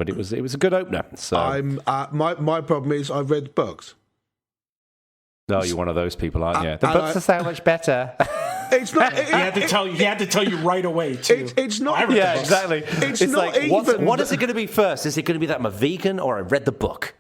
but it was a good opener. So my problem is I've read the books. No, you're one of those people, aren't you? The books are so much better. It's not. He had to tell you right away too. It's not. Yeah, exactly. It's not like even. What is it going to be first? Is it going to be that I'm a vegan or I read the book?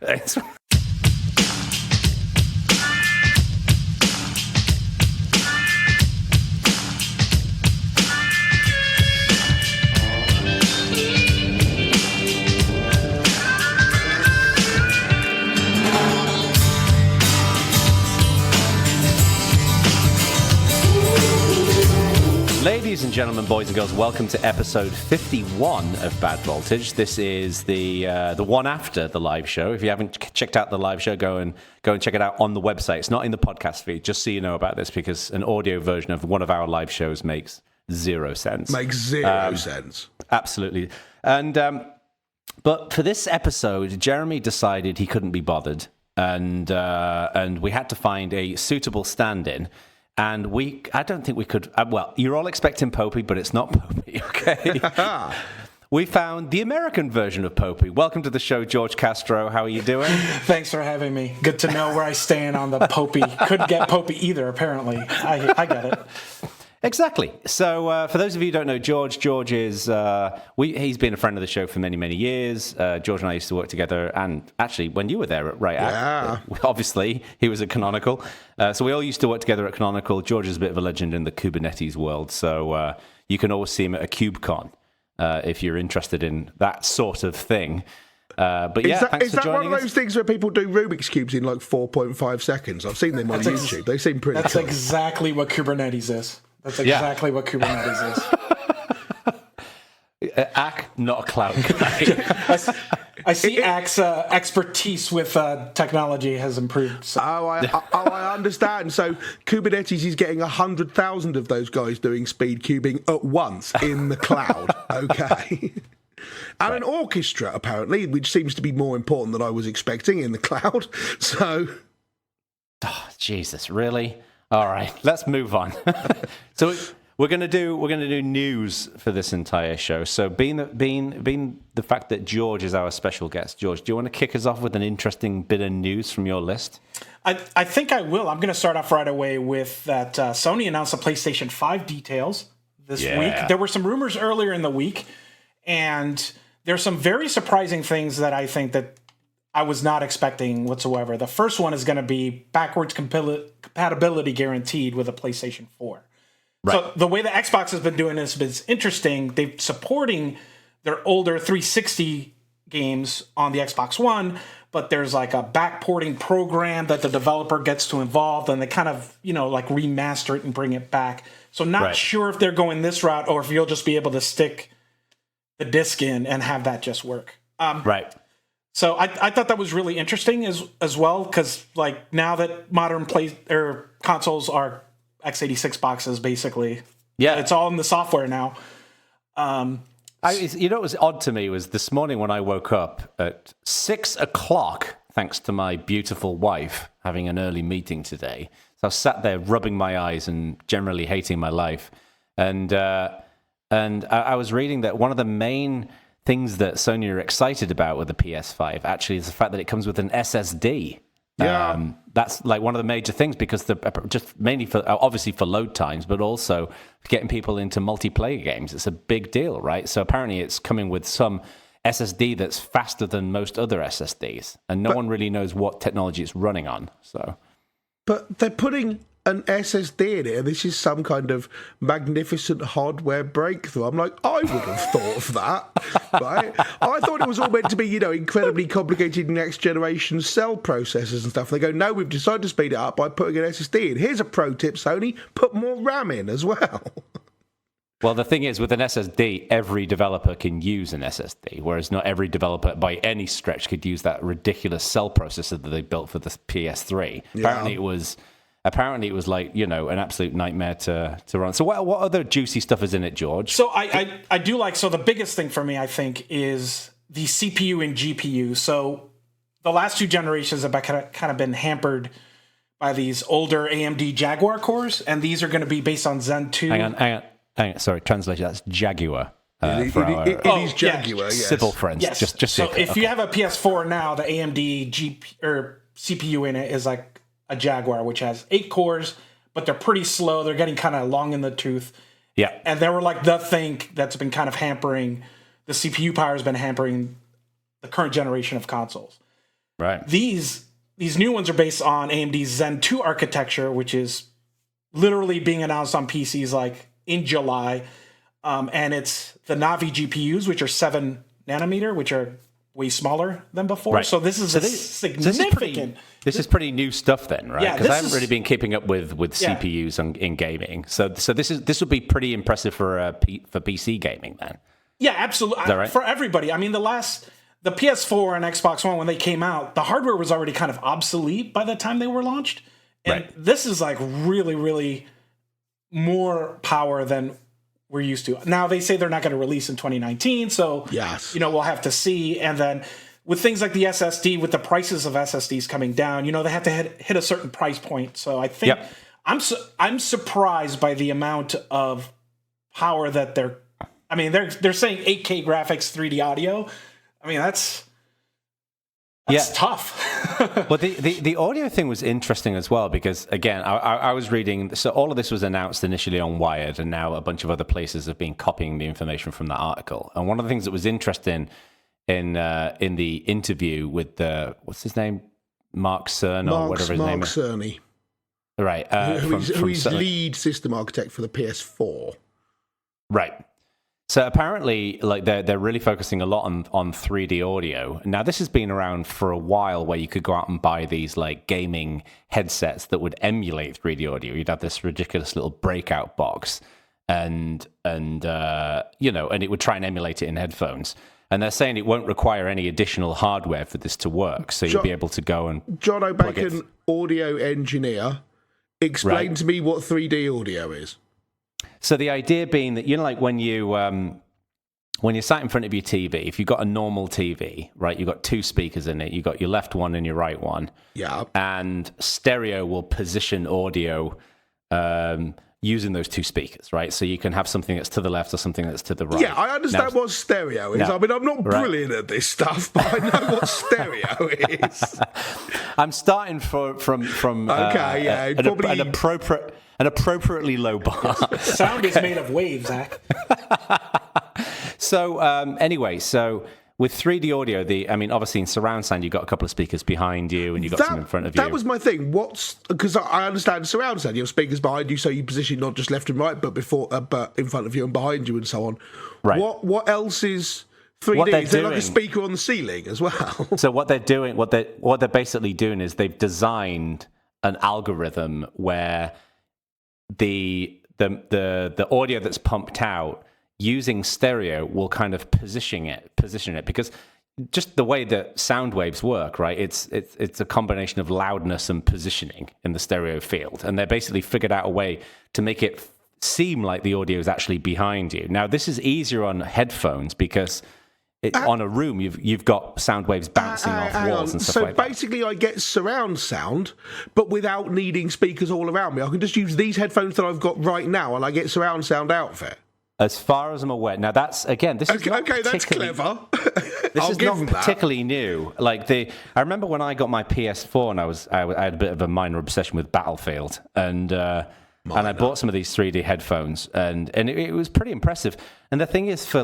Ladies and gentlemen, boys and girls, welcome to episode 51 of Bad Voltage. This is the one after the live show. If you haven't checked out the live show, go and check it out on the website. It's not in the podcast feed, just so you know about this, because an audio version of one of our live shows makes zero sense. Makes zero sense. Absolutely. And but for this episode, Jeremy decided he couldn't be bothered, and we had to find a suitable stand-in. And I don't think we could. Well, you're all expecting Popey, but it's not Popey, okay? We found the American version of Popey. Welcome to the show, Jorge Castro. How are you doing? Thanks for having me. Good to know where I stand on the Popey. Couldn't get Popey either, apparently. I got it. Exactly. So, for those of you who don't know, George is, he's been a friend of the show for many, many years. George and I used to work together, and actually, when you were there at obviously, he was at Canonical. So we all used to work together at Canonical. George is a bit of a legend in the Kubernetes world, so you can always see him at a KubeCon if you're interested in that sort of thing. But yeah, is that one of those things where people do Rubik's Cubes in like 4.5 seconds? I've seen them on YouTube. They seem pretty That's cool. exactly what Kubernetes is. That's exactly what Kubernetes is. Ack, not a cloud guy. I see Ack's expertise with technology has improved. So. I understand. So Kubernetes is getting 100,000 of those guys doing speed cubing at once in the cloud. Okay. And an orchestra, apparently, which seems to be more important than I was expecting in the cloud. So, Jesus, really? All right, let's move on. So we're gonna do news for this entire show. So being the fact that George is our special guest, George, do you want to kick us off with an interesting bit of news from your list? I think I will. I'm going to start off right away with that Sony announced the PlayStation 5 details this week. There were some rumors earlier in the week, and there's some very surprising things that I think that I was not expecting whatsoever. The first one is going to be backwards compatibility guaranteed with a PlayStation 4. Right. So the way the Xbox has been doing this is interesting. They're supporting their older 360 games on the Xbox One, but there's like a backporting program that the developer gets to involve, and they kind of, like remaster it and bring it back. So not sure if they're going this route or if you'll just be able to stick the disc in and have that just work. Right. So I thought that was really interesting as well, because like now that modern consoles are x86 boxes, basically, it's all in the software now. What was odd to me was this morning when I woke up at 6 o'clock, thanks to my beautiful wife having an early meeting today. So I sat there rubbing my eyes and generally hating my life, and I was reading that one of the main things that Sony are excited about with the PS5 actually is the fact that it comes with an SSD. Yeah. That's like one of the major things, because just mainly obviously for load times, but also getting people into multiplayer games. It's a big deal, right? So apparently it's coming with some SSD that's faster than most other SSDs, and no one really knows what technology it's running on. But they're putting an SSD in it, and this is some kind of magnificent hardware breakthrough. I'm like, I would have thought of that, right? I thought it was all meant to be, incredibly complicated next generation cell processors and stuff. They go, no, we've decided to speed it up by putting an SSD in. Here's a pro tip, Sony, put more RAM in as well. Well, the thing is, with an SSD, every developer can use an SSD, whereas not every developer by any stretch could use that ridiculous cell processor that they built for the PS3. Yeah. Apparently it was like, an absolute nightmare to run. So what other juicy stuff is in it, George? So I do like, so the biggest thing for me, I think, is the CPU and GPU. So the last two generations have kind of been hampered by these older AMD Jaguar cores, and these are going to be based on Zen 2. Hang on. Sorry, translation, that's Jaguar. For our It is Jaguar, yes. civil friends. Yes. Just so if you have a PS4 now, the AMD CPU in it is like a Jaguar, which has 8 cores, but they're pretty slow. They're getting kind of long in the tooth. Yeah. And they were like the thing that's been kind of hampering, the CPU power has been hampering the current generation of consoles. Right. These new ones are based on AMD's Zen 2 architecture, which is literally being announced on PCs like in July. And it's the Navi GPUs, which are 7 nanometer, which are way smaller than before. Right. So this is significant. This is pretty new stuff then, right? Yeah, Because I haven't really been keeping up with CPUs in gaming. So this would be pretty impressive for PC gaming then. Yeah, absolutely. Is that right? For everybody. I mean, the PS4 and Xbox One, when they came out, the hardware was already kind of obsolete by the time they were launched. And this is like really, really more power than we're used to. Now, they say they're not going to release in 2019, so yes, we'll have to see. And then with things like the SSD, with the prices of SSDs coming down, they have to hit a certain price point. So I think I'm surprised by the amount of power that they're saying 8K graphics, 3D audio. I mean, that's tough. Well, the audio thing was interesting as well because, again, I was reading... So all of this was announced initially on Wired, and now a bunch of other places have been copying the information from that article. And one of the things that was interesting in the interview with what's his name? Mark Cerny or whatever his name is. Mark Cerny. Right. Who is lead system architect for the PS4. Right. So apparently, like they're really focusing a lot on 3D audio. Now, this has been around for a while, where you could go out and buy these like gaming headsets that would emulate 3D audio. You'd have this ridiculous little breakout box, and it would try and emulate it in headphones. And they're saying it won't require any additional hardware for this to work. So you'll be able to go and Jono Bacon, audio engineer, explain to me what 3D audio is. So the idea being that, like when you're sat in front of your TV, if you've got a normal TV, right, you've got 2 speakers in it, you've got your left one and your right one. Yeah. And stereo will position audio using those 2 speakers, right? So you can have something that's to the left or something that's to the right. Yeah, I understand what stereo is. I mean, I'm not brilliant at this stuff, but I know what stereo is. I'm starting from an appropriately low bar. Sound is made of waves, Zach. So so with 3D audio, obviously in surround sound, you've got a couple of speakers behind you and you've got some in front of you. That was my thing. Because I understand surround sound, you have speakers behind you, so you position not just left and right, but but in front of you and behind you and so on. Right. What else is 3D? Is there like a speaker on the ceiling as well? So what they're doing, what they're basically doing is they've designed an algorithm where the audio that's pumped out using stereo will kind of position it because just the way that sound waves work, right? It's a combination of loudness and positioning in the stereo field, and they basically figured out a way to make it seem like the audio is actually behind you. Now, this is easier on headphones because on a room, you've got sound waves bouncing off walls and stuff like that. So basically, I get surround sound, but without needing speakers all around me. I can just use these headphones that I've got right now, and I get surround sound out of it. As far as I'm aware, now that's this is not that's clever. This is not particularly new. Like I remember when I got my PS4, and I had a bit of a minor obsession with Battlefield, and I bought some of these 3D headphones, and it was pretty impressive. And the thing is, the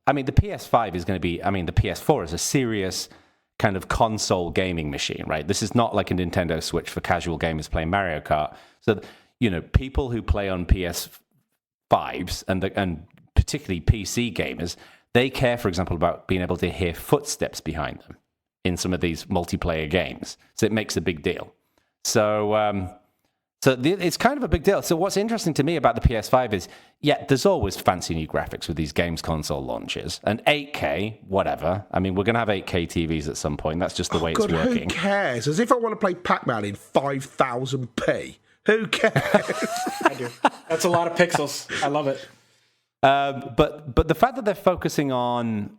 PS5 is going to be, the PS4 is a serious kind of console gaming machine, right? This is not like a Nintendo Switch for casual gamers playing Mario Kart. So, people who play on PS5s and particularly PC gamers, they care, for example, about being able to hear footsteps behind them in some of these multiplayer games. So it makes a big deal. So it's kind of a big deal. So what's interesting to me about the PS5 is, there's always fancy new graphics with these games console launches. And 8K, whatever. We're going to have 8K TVs at some point. That's just the way it's working. Who cares? As if I want to play Pac-Man in 5000p. Who cares? I do. That's a lot of pixels. I love it. But the fact that they're focusing on,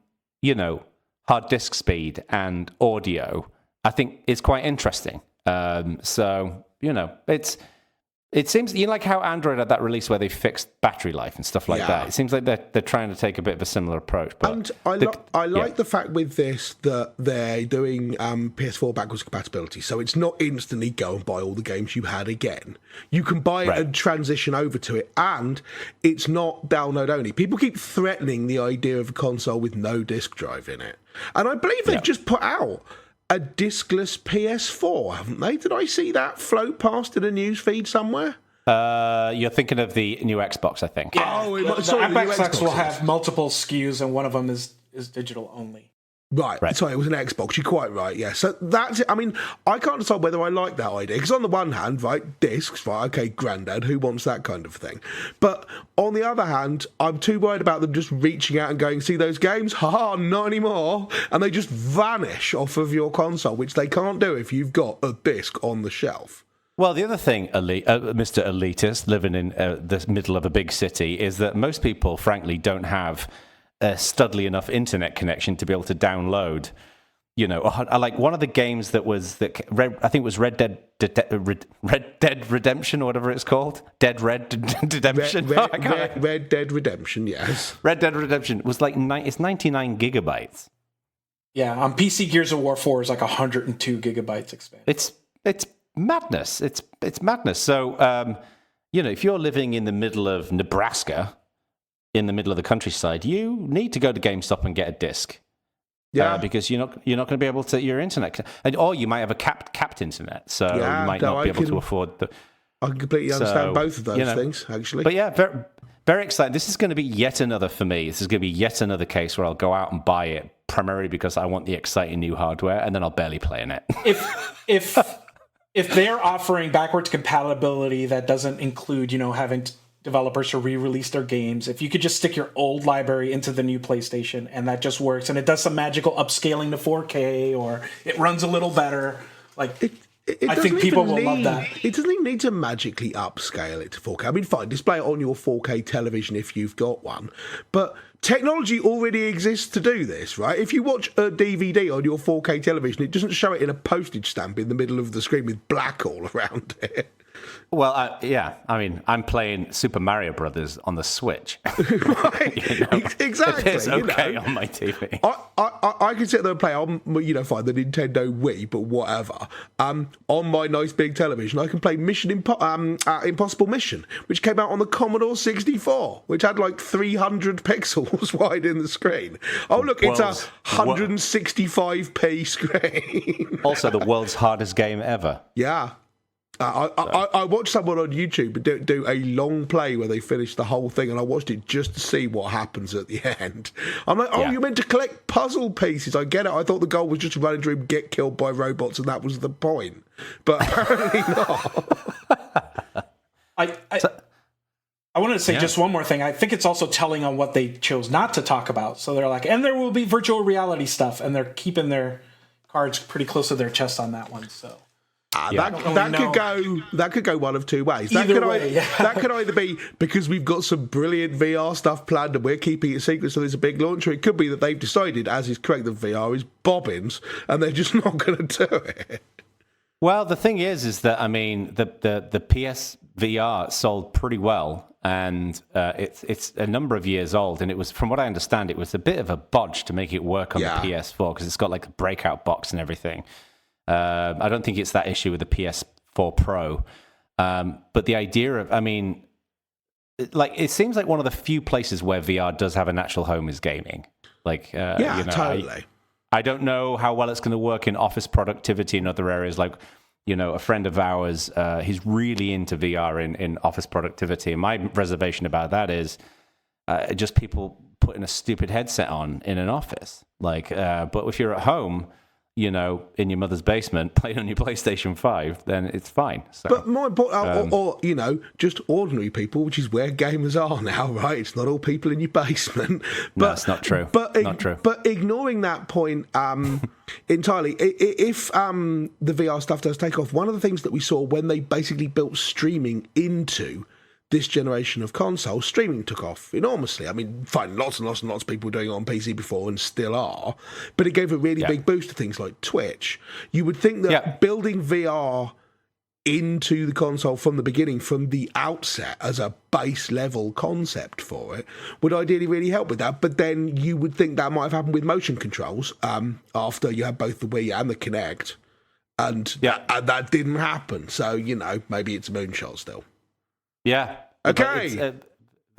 hard disk speed and audio, I think is quite interesting. It's It seems, like how Android had that release where they fixed battery life and stuff like that. It seems like they're trying to take a bit of a similar approach. But and I like the fact with this that they're doing PS4 backwards compatibility, so it's not instantly go and buy all the games you had again. You can buy it and transition over to it, and it's not download only. People keep threatening the idea of a console with no disk drive in it, and I believe they've just put out a diskless PS4, haven't they? Did I see that float past in a news feed somewhere? You're thinking of the new Xbox, I think. Yeah. Oh, the Xbox will have multiple SKUs, and one of them is digital only. Right. Sorry, it was an Xbox. You're quite right, yeah. So that's it. I mean, I can't decide whether I like that idea. Because on the one hand, right, discs, right, okay, granddad, who wants that kind of thing? But on the other hand, I'm too worried about them just reaching out and going, see those games? Ha, not anymore. And they just vanish off of your console, which they can't do if you've got a disc on the shelf. Well, the other thing, Mr. Elitist, living in the middle of a big city, is that most people, frankly, don't have a studly enough internet connection to be able to download, like one of the games I think it was Red Dead Redemption or whatever it's called. Red Dead Redemption, yes. Red Dead Redemption was like it's 99 gigabytes. Yeah, on PC, Gears of War 4 is like 102 gigabytes expanded. It's madness. It's madness. So, if you're living in the middle of Nebraska, in the middle of the countryside, you need to go to GameStop and get a disc. Yeah, because you're not going to be able to your internet, or you might have a capped internet, so you might not be able to afford the. I can completely understand both of those things, actually. But yeah, very, very exciting. This is going to be yet another for me. This is going to be yet another case where I'll go out and buy it primarily because I want the exciting new hardware, and then I'll barely play in it. If they're offering backwards compatibility that doesn't include, having developers to re-release their games, if you could just stick your old library into the new PlayStation and that just works, and it does some magical upscaling to 4K, or it runs a little better, I think people will love that. It doesn't even need to magically upscale it to 4K. I mean, fine, display it on your 4K television if you've got one, but technology already exists to do this, right? If you watch a DVD on your 4K television, it doesn't show it in a postage stamp in the middle of the screen with black all around it. Well, I mean, I'm playing Super Mario Brothers on the Switch. Right, exactly. It's okay on my TV. I can sit there and play on, fine, the Nintendo Wii, but whatever. On my nice big television, I can play Impossible Mission, which came out on the Commodore 64, which had like 300 pixels wide in the screen. Oh, look, it's a 165p screen. Also, the world's hardest game ever. Yeah. I watched someone on YouTube do a long play where they finished the whole thing, and I watched it just to see what happens at the end. I'm like, you're meant to collect puzzle pieces. I get it. I thought the goal was just to run into him, get killed by robots, and that was the point. But apparently not. I wanted to say just one more thing. I think it's also telling on what they chose not to talk about. So they're like, and there will be virtual reality stuff, and they're keeping their cards pretty close to their chest on that one. So. That could go one of two ways. That could either be because we've got some brilliant VR stuff planned and we're keeping it secret so there's a big launch, or it could be that they've decided, as is correct, that VR is bobbins and they're just not going to do it. Well, the thing is that, I mean, the PS VR sold pretty well, and it's a number of years old, and it was, from what I understand, it was a bit of a bodge to make it work on the PS4 because it's got like a breakout box and everything. I don't think it's that issue with the PS4 Pro. But the idea of, I mean, it seems like one of the few places where VR does have a natural home is gaming. Totally. I don't know how well it's going to work in office productivity and other areas. Like, a friend of ours, he's really into VR in office productivity. And my reservation about that is just people putting a stupid headset on in an office. But if you're at home, in your mother's basement, playing on your PlayStation 5, then it's fine. So, but more important, or just ordinary people, which is where gamers are now, right? It's not all people in your basement. But, no, it's not true. Not true. But ignoring that point entirely, if the VR stuff does take off, one of the things that we saw when they basically built streaming into this generation of consoles, streaming took off enormously. I mean, fine, lots and lots and lots of people were doing it on PC before and still are, but it gave a really big boost to things like Twitch. You would think that building VR into the console from the beginning, from the outset, as a base level concept for it, would ideally really help with that. But then you would think that might have happened with motion controls after you had both the Wii and the Kinect, and that didn't happen. So, maybe it's a moonshot still. Yeah. Okay. It's,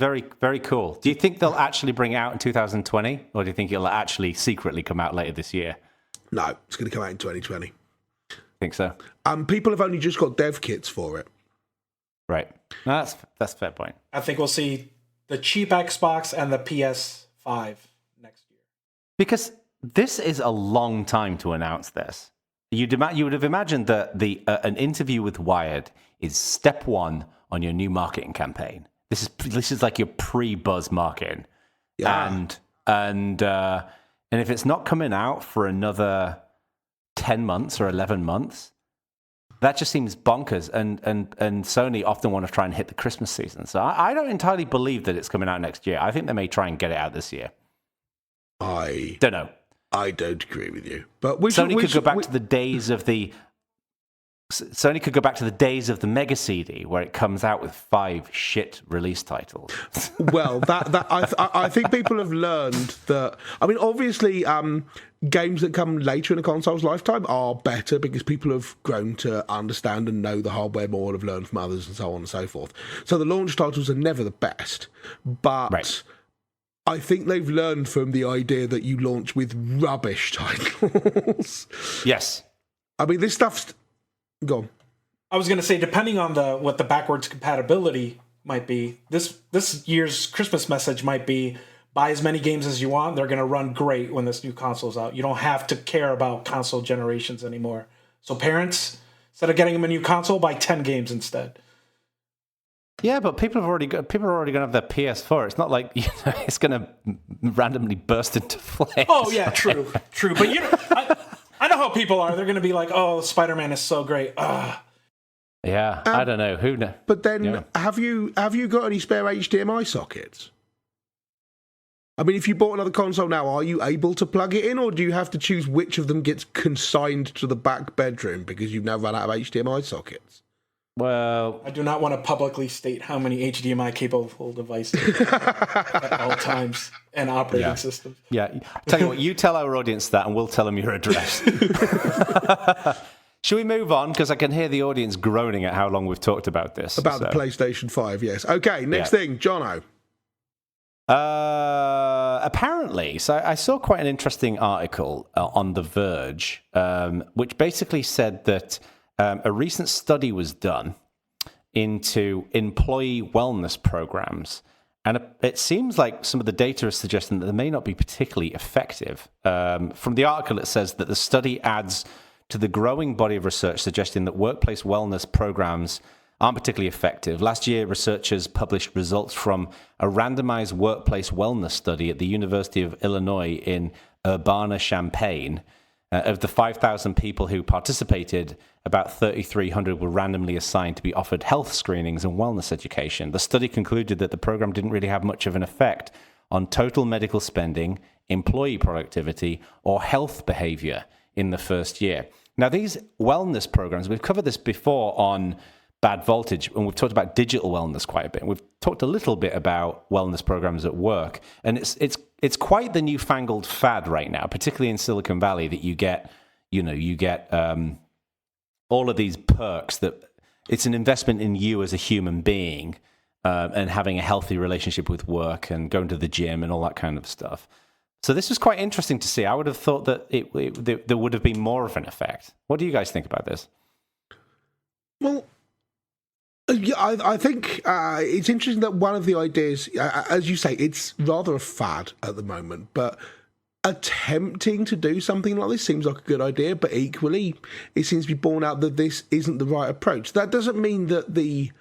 very, very cool. Do you think they'll actually bring it out in 2020, or do you think it'll actually secretly come out later this year? No, it's going to come out in 2020. Think so? People have only just got dev kits for it. Right. No, that's a fair point. I think we'll see the cheap Xbox and the PS5 next year. Because this is a long time to announce this. You would have imagined that an interview with Wired is step one on your new marketing campaign. This is like your pre-buzz marketing. Yeah. And if it's not coming out for another 10 months or 11 months, that just seems bonkers. And Sony often want to try and hit the Christmas season. So I don't entirely believe that it's coming out next year. I think they may try and get it out this year. I don't know. I don't agree with you. But Sony could go back to the days of the Mega CD, where it comes out with 5 shit release titles. Well, I think people have learned that. I mean, obviously, games that come later in a console's lifetime are better because people have grown to understand and know the hardware more, have learned from others, and so on and so forth. So the launch titles are never the best, but. Right. I think they've learned from the idea that you launch with rubbish titles. Yes. I mean, this stuff's... Go on. I was going to say, depending on what the backwards compatibility might be, this year's Christmas message might be, buy as many games as you want. They're going to run great when this new console's out. You don't have to care about console generations anymore. So parents, instead of getting them a new console, buy 10 games instead. Yeah, but people are already going to have their PS4. It's not like it's going to randomly burst into flames. Oh yeah, true. But I know how people are. They're going to be like, "Oh, Spider-Man is so great." Yeah, I don't know. Who knows? But then, have you got any spare HDMI sockets? I mean, if you bought another console now, are you able to plug it in, or do you have to choose which of them gets consigned to the back bedroom because you've now run out of HDMI sockets? Well, I do not want to publicly state how many HDMI capable devices at all times and operating systems. Yeah, tell you what, you tell our audience that, and we'll tell them your address. Should we move on? Because I can hear the audience groaning at how long we've talked about this. About the PlayStation 5, yes. Okay, next thing, Jono. Apparently, so I saw quite an interesting article on The Verge, which basically said that a recent study was done into employee wellness programs, and it seems like some of the data is suggesting that they may not be particularly effective. From the article, it says that the study adds to the growing body of research suggesting that workplace wellness programs aren't particularly effective. Last year, researchers published results from a randomized workplace wellness study at the University of Illinois in Urbana-Champaign. Of the 5,000 people who participated, about 3,300 were randomly assigned to be offered health screenings and wellness education. The study concluded that the program didn't really have much of an effect on total medical spending, employee productivity, or health behavior in the first year. Now, these wellness programs, we've covered this before on Bad Voltage, and we've talked about digital wellness quite a bit. We've talked a little bit about wellness programs at work, and it's quite the newfangled fad right now, particularly in Silicon Valley, that you get all of these perks. That it's an investment in you as a human being, and having a healthy relationship with work and going to the gym and all that kind of stuff. So this was quite interesting to see. I would have thought that there would have been more of an effect. What do you guys think about this? Well, yeah, I think it's interesting that one of the ideas, as you say, it's rather a fad at the moment, but attempting to do something like this seems like a good idea, but equally, it seems to be borne out that this isn't the right approach. That doesn't mean that the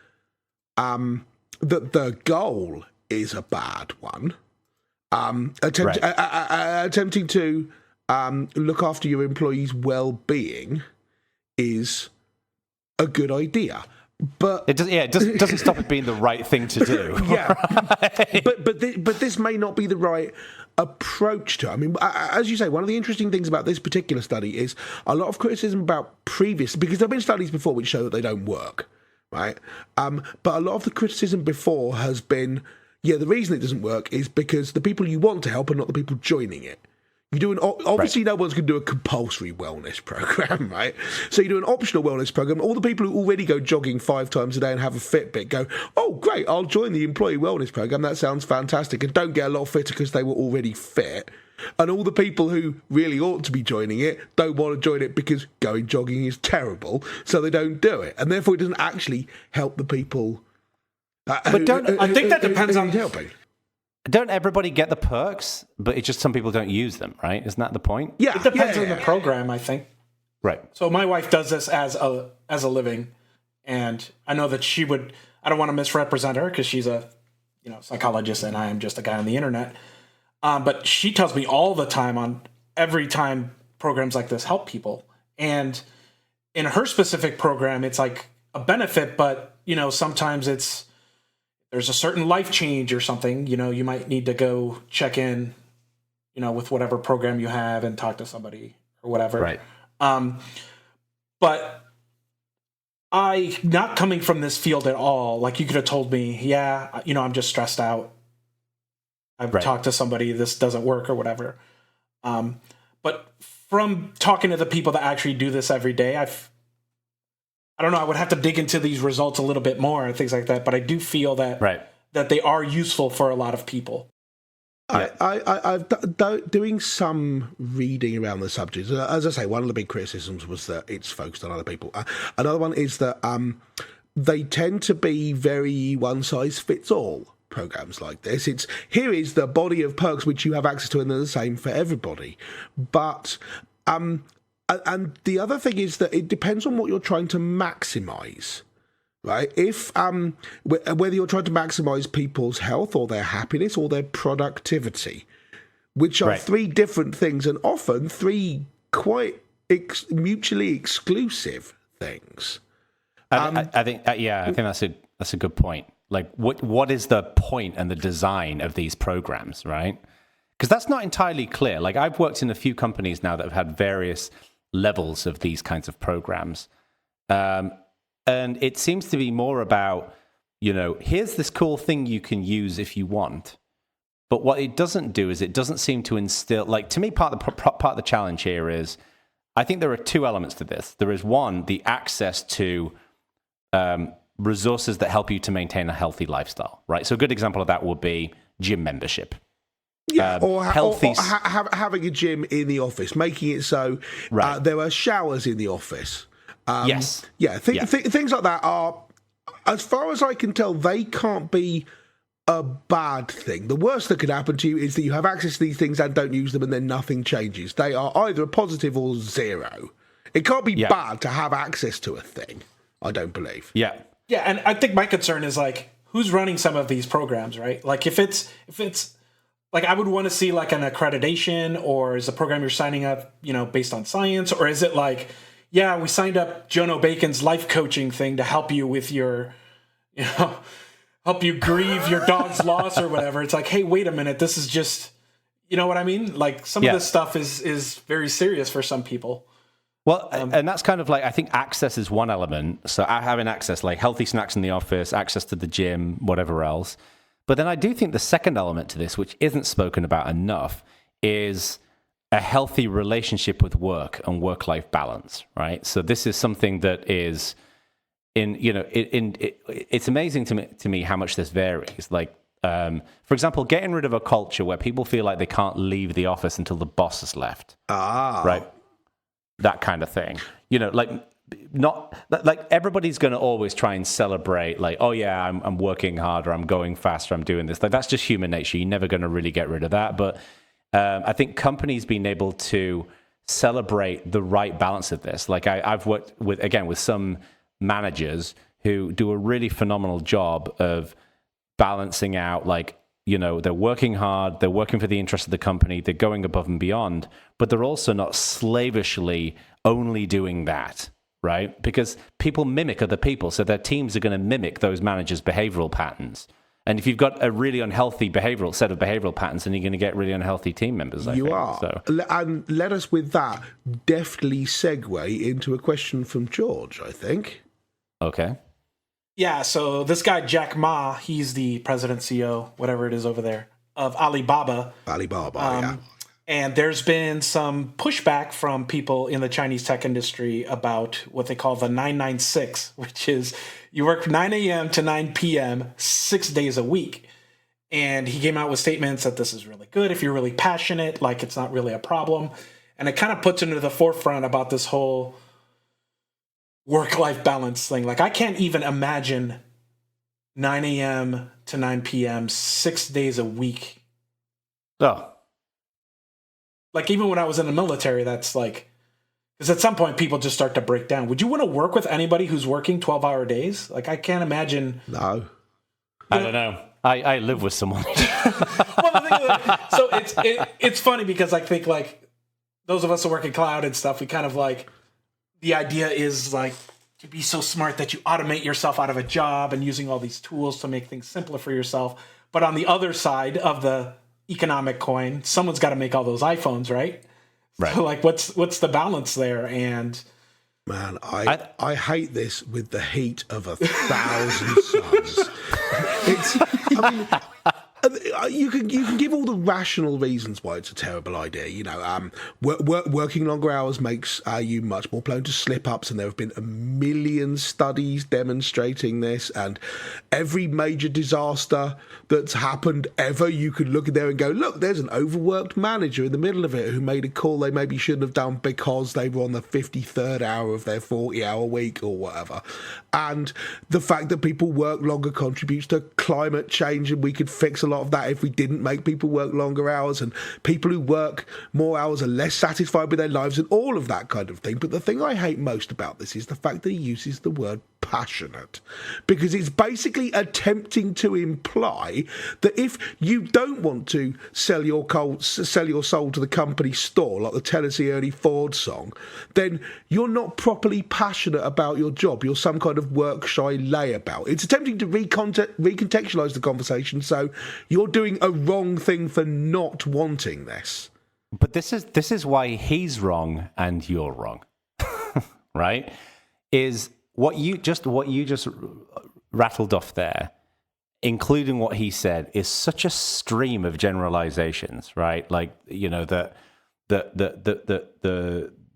goal is a bad one. Attempting to look after your employees' well-being is a good idea. But it doesn't stop it being the right thing to do. Yeah, but this may not be the right approach to it. I mean, as you say, one of the interesting things about this particular study is a lot of criticism about previous, because there have been studies before which show that they don't work, right? But a lot of the criticism before has been, the reason it doesn't work is because the people you want to help are not the people joining it. You do obviously no one's going to do a compulsory wellness program, right? So you do an optional wellness program. All the people who already go jogging 5 times a day and have a Fitbit go, oh, great, I'll join the employee wellness program. That sounds fantastic. And don't get a lot fitter because they were already fit. And all the people who really ought to be joining it don't want to join it because going jogging is terrible. So they don't do it. And therefore it doesn't actually help the people. I think that depends on helping. Don't everybody get the perks, but it's just some people don't use them, right? Isn't that the point? Yeah, it depends on the program, I think. Right. So my wife does this as a living, and I know that she would. I don't want to misrepresent her because she's a psychologist, and I am just a guy on the internet. But she tells me all the time on every time programs like this help people, and in her specific program, it's like a benefit, but sometimes there's a certain life change or something, you might need to go check in, with whatever program you have and talk to somebody or whatever. Right. But not coming from this field at all, like you could have told me, I'm just stressed out. I've talked to somebody, this doesn't work or whatever. But from talking to the people that actually do this every day, I don't know, I would have to dig into these results a little bit more and things like that, but I do feel that that they are useful for a lot of people. I've doing some reading around the subject. As I say, one of the big criticisms was that it's focused on other people. Another one is that they tend to be very one-size-fits-all programs like this. Here is the body of perks which you have access to, and they're the same for everybody. But and the other thing is that it depends on what you're trying to maximize, right? If whether you're trying to maximize people's health or their happiness or their productivity, which are 3 different things, and often 3 quite mutually exclusive things. I think that's a good point. Like, what is the point and the design of these programs, right? Because that's not entirely clear. Like, I've worked in a few companies now that have had various levels of these kinds of programs. And it seems to be more about, here's this cool thing you can use if you want. But what it doesn't do is it doesn't seem to instill, like, to me, part of the challenge here is, I think there are 2 elements to this. There is one, the access to resources that help you to maintain a healthy lifestyle, right? So a good example of that would be gym membership. Yeah, or having a gym in the office, making it so there are showers in the office. Yes. Things like that are, as far as I can tell, they can't be a bad thing. The worst that could happen to you is that you have access to these things and don't use them, and then nothing changes. They are either a positive or 0. It can't be bad to have access to a thing, I don't believe. Yeah, and I think my concern is, like, who's running some of these programs, right? Like, if it's like, I would want to see, like, an accreditation, or is the program you're signing up, based on science, or is it like, we signed up Jono Bacon's life coaching thing to help you with your, help you grieve your dog's loss or whatever. It's like, hey, wait a minute, this is just, you know what I mean? Like, some of this stuff is very serious for some people. Well, and that's kind of like, I think access is one element. So having access, like healthy snacks in the office, access to the gym, whatever else. But then I do think the second element to this, which isn't spoken about enough, is a healthy relationship with work and work-life balance, right? So this is something that is it's amazing to me how much this varies. Like, for example, getting rid of a culture where people feel like they can't leave the office until the boss has left. Right? That kind of thing. Not like everybody's going to always try and celebrate, like, oh yeah, I'm working harder, I'm going faster, I'm doing this. Like, that's just human nature. You're never going to really get rid of that. But I think companies being able to celebrate the right balance of this. Like, I've worked with some managers who do a really phenomenal job of balancing out, like, they're working hard, they're working for the interest of the company, they're going above and beyond, but they're also not slavishly only doing that. Right? Because people mimic other people, so their teams are going to mimic those managers' behavioral patterns. And if you've got a really unhealthy set of behavioral patterns, then you're going to get really unhealthy team members, I think. So. And let us, with that, deftly segue into a question from George, I think. Okay. Yeah, so this guy, Jack Ma, he's the president, CEO, whatever it is over there, of Alibaba. Yeah. And there's been some pushback from people in the Chinese tech industry about what they call the 996, which is you work 9 a.m. to 9 p.m. 6 days a week. And he came out with statements that this is really good if you're really passionate, like it's not really a problem. And it kind of puts into the forefront about this whole work-life balance thing. Like, I can't even imagine 9 a.m. to 9 p.m. 6 days a week. Oh. Like, even when I was in the military, that's like, because at some point people just start to break down. Would you want to work with anybody who's working 12-hour days? Like, I can't imagine. No. I don't know. I live with someone. Well, the thing is, so it's funny because I think, like, those of us who work in cloud and stuff, we kind of like, the idea is like to be so smart that you automate yourself out of a job and using all these tools to make things simpler for yourself. But on the other side of the economic coin, someone's got to make all those iPhones, right? Right. So, like, what's the balance there? And man, I hate this with the heat of 1,000 suns. I mean, you can give all the rational reasons why it's a terrible idea. You know, working longer hours makes you much more prone to slip-ups, and there have been a million studies demonstrating this. And every major disaster that's happened ever, you could look in there and go, look, there's an overworked manager in the middle of it who made a call they maybe shouldn't have done because they were on the 53rd hour of their 40-hour week or whatever. And the fact that people work longer contributes to climate change, and we could fix a lot of that if we didn't make people work longer hours, and people who work more hours are less satisfied with their lives and all of that kind of thing. But the thing I hate most about this is the fact that he uses the word passionate, because it's basically attempting to imply that if you don't want to sell your soul to the company store, like the Tennessee Ernie Ford song, then you're not properly passionate about your job. You're some kind of work-shy layabout. It's attempting to recontextualize the conversation, so you're doing a wrong thing for not wanting this. But this is why he's wrong and you're wrong, right? Is what you just rattled off there, including what he said, is such a stream of generalizations, right? Like, you know,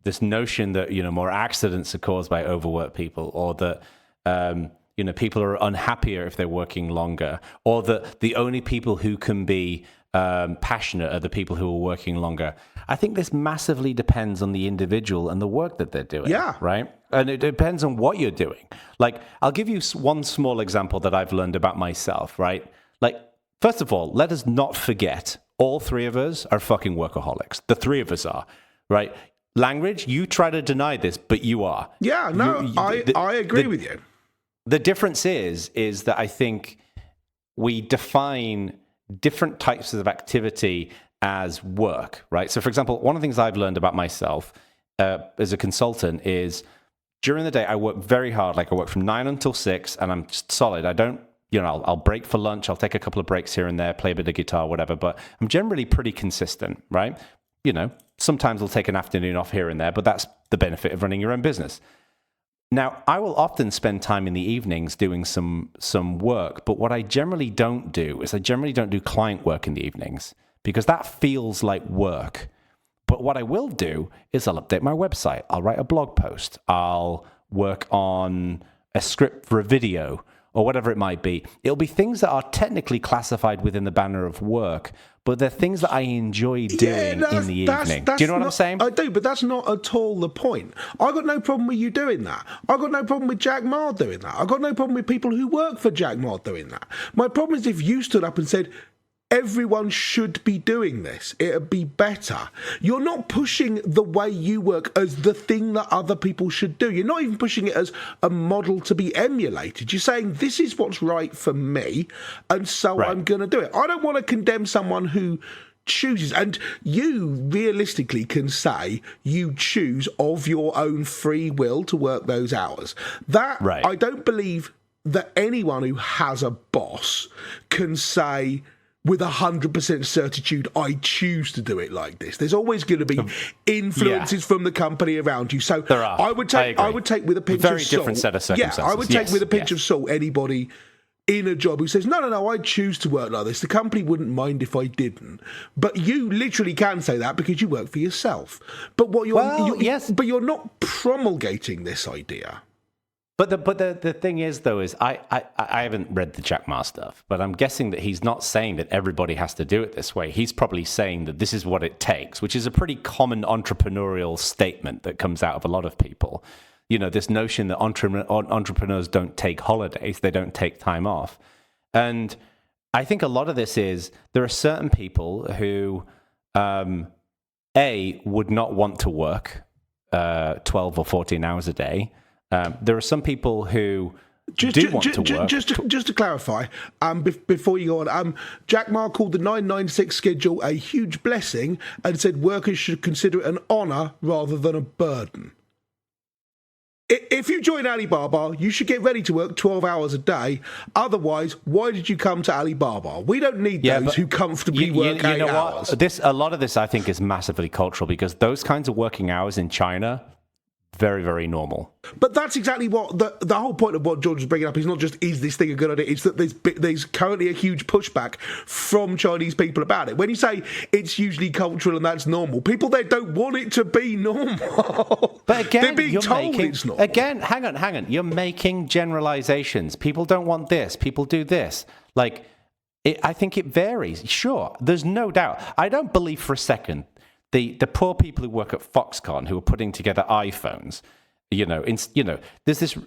this notion that, you know, more accidents are caused by overworked people, or that you know, people are unhappier if they're working longer, or that the only people who can be passionate are the people who are working longer. I think this massively depends on the individual and the work that they're doing. Yeah. Right? And it depends on what you're doing. Like, I'll give you one small example that I've learned about myself, right? Like, first of all, let us not forget, all three of us are fucking workaholics. The three of us are, right? Langridge, you try to deny this, but you are. Yeah, no, I agree with you. The difference is that I think we define different types of activity as work, right? So, for example, one of the things I've learned about myself as a consultant is during the day, I work very hard. Like, I work from 9 until 6, and I'm just solid. I don't, you know, I'll break for lunch. I'll take a couple of breaks here and there, play a bit of guitar, whatever. But I'm generally pretty consistent, right? You know, sometimes I'll take an afternoon off here and there, but that's the benefit of running your own business. Now, I will often spend time in the evenings doing some work, but what I generally don't do is I generally don't do client work in the evenings, because that feels like work. But what I will do is I'll update my website. I'll write a blog post. I'll work on a script for a video or whatever it might be. It'll be things that are technically classified within the banner of work, but they're things that I enjoy doing in the evening. Do you know what I'm saying? I do, but that's not at all the point. I got no problem with you doing that. I got no problem with Jack Ma doing that. I got no problem with people who work for Jack Ma doing that. My problem is if you stood up and said, everyone should be doing this, it'd be better. You're not pushing the way you work as the thing that other people should do. You're not even pushing it as a model to be emulated. You're saying, this is what's right for me, and so right. I'm going to do it. I don't want to condemn someone who chooses, and you realistically can say you choose of your own free will to work those hours. That, right. I don't believe that anyone who has a boss can say with 100% certitude, I choose to do it like this. There's always going to be influences from the company around you. So I would take with a pinch of salt. Very different set of circumstances. Yeah, I would take with a pinch of salt anybody in a job who says, no, I choose to work like this. The company wouldn't mind if I didn't. But you literally can say that because you work for yourself. But but you're not promulgating this idea. But the thing is, though, is I haven't read the Jack Ma stuff, but I'm guessing that he's not saying that everybody has to do it this way. He's probably saying that this is what it takes, which is a pretty common entrepreneurial statement that comes out of a lot of people. You know, this notion that entrepreneurs don't take holidays, they don't take time off. And I think a lot of this is there are certain people who, would not want to work 12 or 14 hours a day. There are some people who do want to work. Just to clarify, before you go on, Jack Ma called the 996 schedule a huge blessing and said workers should consider it an honour rather than a burden. If you join Alibaba, you should get ready to work 12 hours a day. Otherwise, why did you come to Alibaba? We don't need those who comfortably work 8 hours. A lot of this, I think, is massively cultural because those kinds of working hours in China, very, very normal. But that's exactly what the whole point of what George was bringing up is not just is this thing a good idea, it's that there's currently a huge pushback from Chinese people about it. When you say it's usually cultural and that's normal, people there don't want it to be normal. But again, they're being told it's normal. Again, hang on. You're making generalizations. People don't want this. People do this. Like, I think it varies. Sure, there's no doubt. I don't believe for a second the poor people who work at Foxconn who are putting together iPhones, there's this.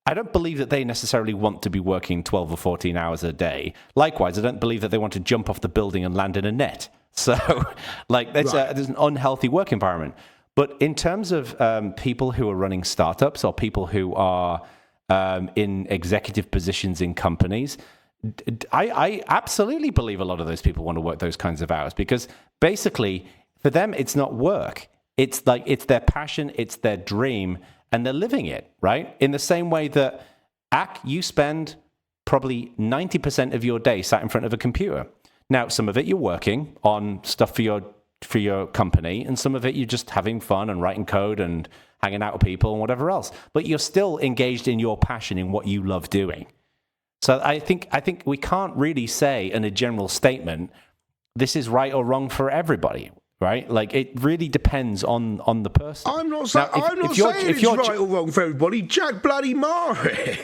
I don't believe that they necessarily want to be working 12 or 14 hours a day. Likewise, I don't believe that they want to jump off the building and land in a net. So, there's an unhealthy work environment. But in terms of people who are running startups or people who are in executive positions in companies, I absolutely believe a lot of those people want to work those kinds of hours because basically, for them, it's not work. It's their passion, it's their dream, and they're living it, right? In the same way that, you spend probably 90% of your day sat in front of a computer. Now, some of it you're working on stuff for your company, and some of it you're just having fun and writing code and hanging out with people and whatever else. But you're still engaged in your passion, in what you love doing. So I think we can't really say in a general statement, this is right or wrong for everybody. Right, like it really depends on the person. I'm not saying it's right or wrong for everybody. Jack bloody Ma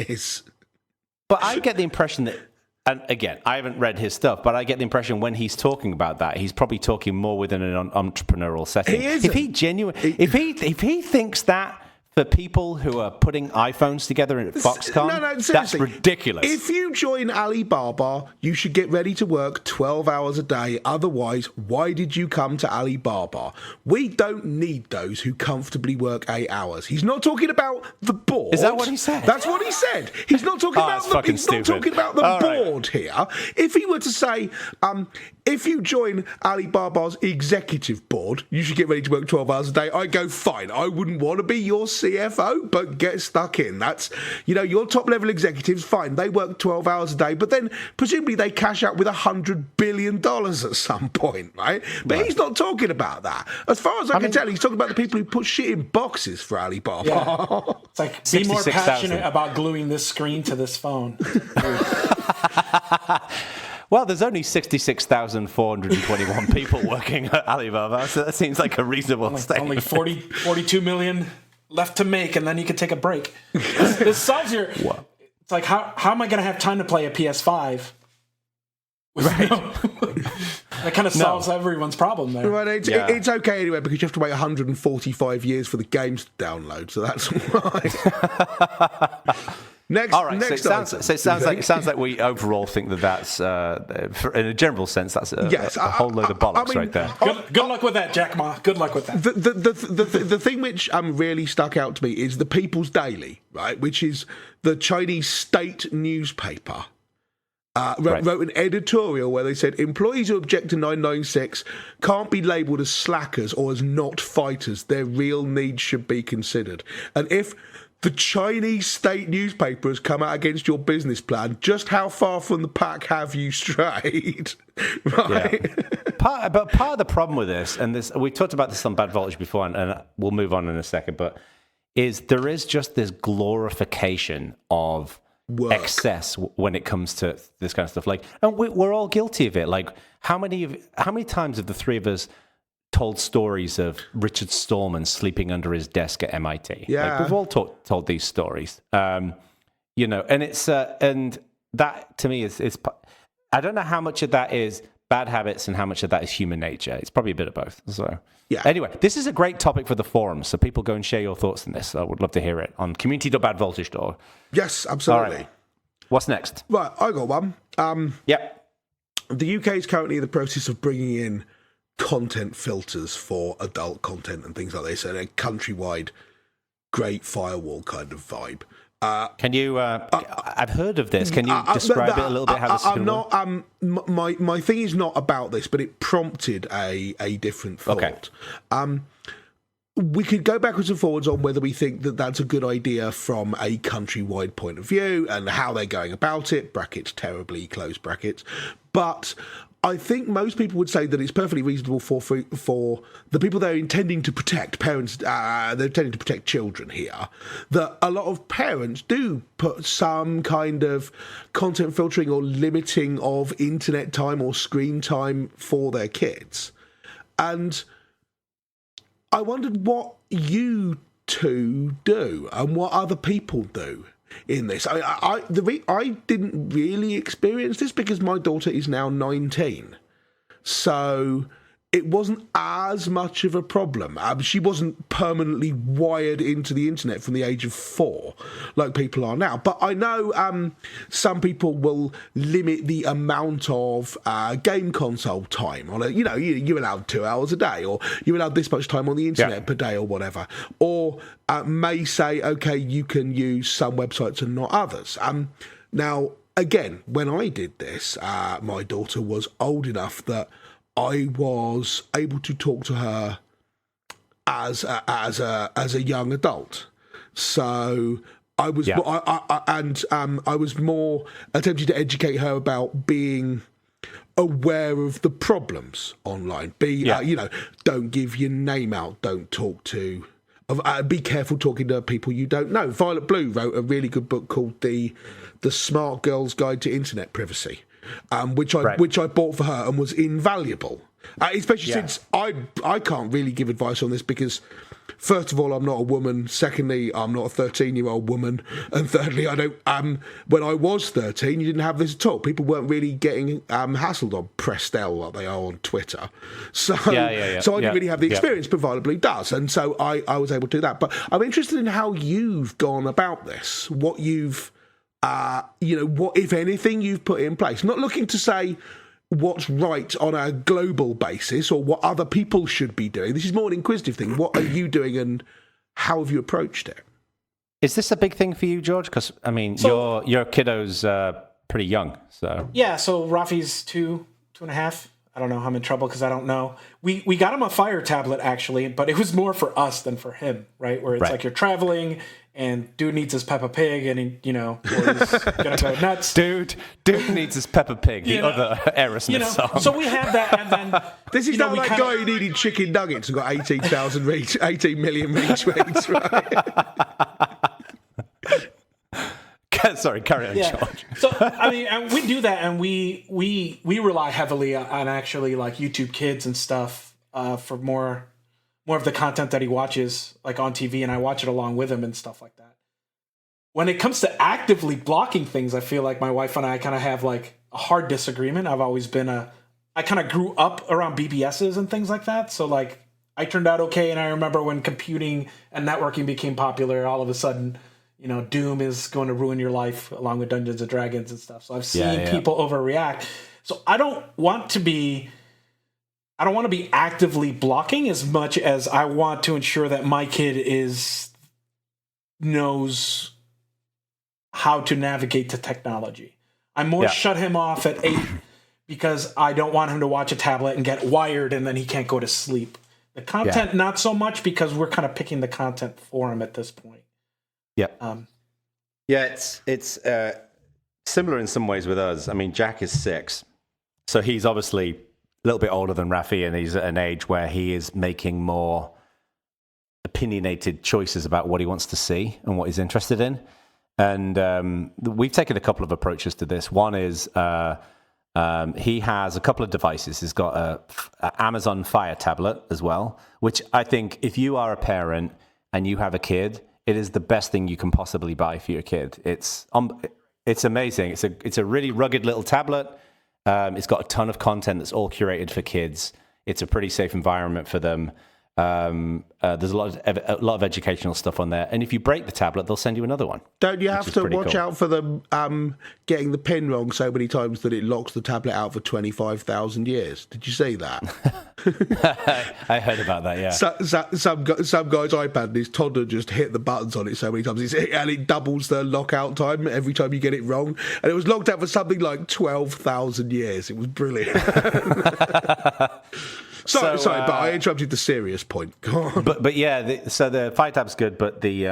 is. But I get the impression that, and again, I haven't read his stuff, but I get the impression when he's talking about that, he's probably talking more within an entrepreneurial setting. If he thinks that for people who are putting iPhones together at Foxconn, that's ridiculous. If you join Alibaba, you should get ready to work 12 hours a day. Otherwise, why did you come to Alibaba? We don't need those who comfortably work 8 hours. He's not talking about the board. Is that what he said? That's what he said. He's not talking about the board here. If he were to say, if you join Alibaba's executive board, you should get ready to work 12 hours a day. I go, fine. I wouldn't want to be your CFO, but get stuck in. That's, your top level executives, fine. They work 12 hours a day, but then presumably they cash out with $100 billion at some point, right? But he's not talking about that. As far as I can tell, he's talking about the people who put shit in boxes for Alibaba. Yeah. It's like, be more passionate about gluing this screen to this phone. Well, there's only 66,421 people working at Alibaba, so that seems like a reasonable statement. Only 42 million left to make, and then you can take a break. This solves your... What? It's like, how am I going to have time to play a PS5? Right. That kind of solves everyone's problem there. Right, it's okay anyway, because you have to wait 145 years for the games to download, so that's all right. Next, all right. It sounds like we overall think that's, in a general sense, that's a whole load of bollocks right there. Good luck with that, Jack Ma. Good luck with that. The thing which really stuck out to me is the People's Daily, right, which is the Chinese state newspaper. Wrote an editorial where they said employees who object to 996 can't be labelled as slackers or as not fighters. Their real needs should be considered. And if the Chinese state newspaper has come out against your business plan. Just how far from the pack have you strayed? Right? Yeah. But part of the problem with this, and this we talked about this on Bad Voltage before, and we'll move on in a second, but there is just this glorification of work. Excess when it comes to this kind of stuff. Like, and we're all guilty of it. Like, how many times have the three of us told stories of Richard Stallman sleeping under his desk at MIT? Yeah, like, we've all told these stories. And it's and that to me is I don't know how much of that is bad habits and how much of that is human nature. It's probably a bit of both. So yeah. Anyway, this is a great topic for the forums, so people go and share your thoughts on this. I would love to hear it on community.badvoltage.org. Yes, absolutely. Right. What's next? Right, I got one. Yep. The UK is currently in the process of bringing in content filters for adult content and things like this, and a countrywide great firewall kind of vibe. Can you? I've heard of this. Can you describe it a little bit? How this is going to work? My thing is not about this, but it prompted a different thought. Okay. We could go backwards and forwards on whether we think that that's a good idea from a countrywide point of view and how they're going about it. Brackets terribly, close brackets, but I think most people would say that it's perfectly reasonable for the people they're intending to protect, parents, they're intending to protect children here, that a lot of parents do put some kind of content filtering or limiting of internet time or screen time for their kids. And I wondered what you two do and what other people do in this. I didn't really experience this because my daughter is now 19, so it wasn't as much of a problem. She wasn't permanently wired into the internet from the age of 4 like people are now. But I know some people will limit the amount of game console time on you're allowed 2 hours a day, or you're allowed this much time on the internet per day, or whatever. Or may say, okay, you can use some websites and not others. Now, again, when I did this, my daughter was old enough that I was able to talk to her as a young adult. So I was, I was more attempting to educate her about being aware of the problems online. Don't give your name out. Don't talk to. Be careful talking to people you don't know. Violet Blue wrote a really good book called The Smart Girl's Guide to Internet Privacy, which I bought for her and was invaluable. Especially since I can't really give advice on this because, first of all, I'm not a woman. Secondly, I'm not a 13-year-old woman. And thirdly, I don't. When I was 13, you didn't have this at all. People weren't really getting hassled on Prestel like they are on Twitter. So, so I didn't really have the experience, but Violet Blue does. And so I was able to do that. But I'm interested in how you've gone about this. What you've, what, if anything, you've put in place. Not looking to say what's right on a global basis or what other people should be doing. This is more an inquisitive thing. What are you doing and how have you approached it? Is this a big thing for you, George? Because, I mean, your kiddo's pretty young. So so Rafi's 2.5. I don't know. I'm in trouble because I don't know. We got him a Fire tablet, actually, but it was more for us than for him, right? Where it's like you're traveling and dude needs his Peppa Pig and or he's going to go nuts. Dude needs his Peppa Pig, the other Aerosmith song. So we had that, and then... This is not that guy who needed chicken nuggets and got 18 million retweets, right? Sorry, carry on, George. So, I mean, and we do that, and we rely heavily on actually, like, YouTube Kids and stuff for more of the content that he watches, like, on TV, and I watch it along with him and stuff like that. When it comes to actively blocking things, I feel like my wife and I kind of have, like, a hard disagreement. I've always been I kind of grew up around BBSs and things like that, so, like, I turned out okay, and I remember when computing and networking became popular, all of a sudden... Doom is going to ruin your life along with Dungeons and Dragons and stuff. So I've seen people overreact. So I don't want to be actively blocking as much as I want to ensure that my kid knows how to navigate the technology. I more shut him off at 8 because I don't want him to watch a tablet and get wired and then he can't go to sleep. The content, not so much because we're kind of picking the content for him at this point. Yeah, it's similar in some ways with us. I mean, Jack is 6, so he's obviously a little bit older than Rafi, and he's at an age where he is making more opinionated choices about what he wants to see and what he's interested in. And we've taken a couple of approaches to this. One is he has a couple of devices. He's got a Amazon Fire tablet as well, which I think if you are a parent and you have a kid, it is the best thing you can possibly buy for your kid. It's amazing. It's a really rugged little tablet. It's got a ton of content that's all curated for kids. It's a pretty safe environment for them. There's a lot of educational stuff on there, and if you break the tablet, they'll send you another one. Don't you have to watch out for them getting the pin wrong so many times that it locks the tablet out for 25,000 years? Did you see that? I heard about that. Yeah. Some guy's iPad, his toddler just hit the buttons on it so many times, and it doubles the lockout time every time you get it wrong, and it was locked out for something like 12,000 years. It was brilliant. Sorry, but I interrupted the serious point. Go on. But yeah, so the Fire Tab's good, but we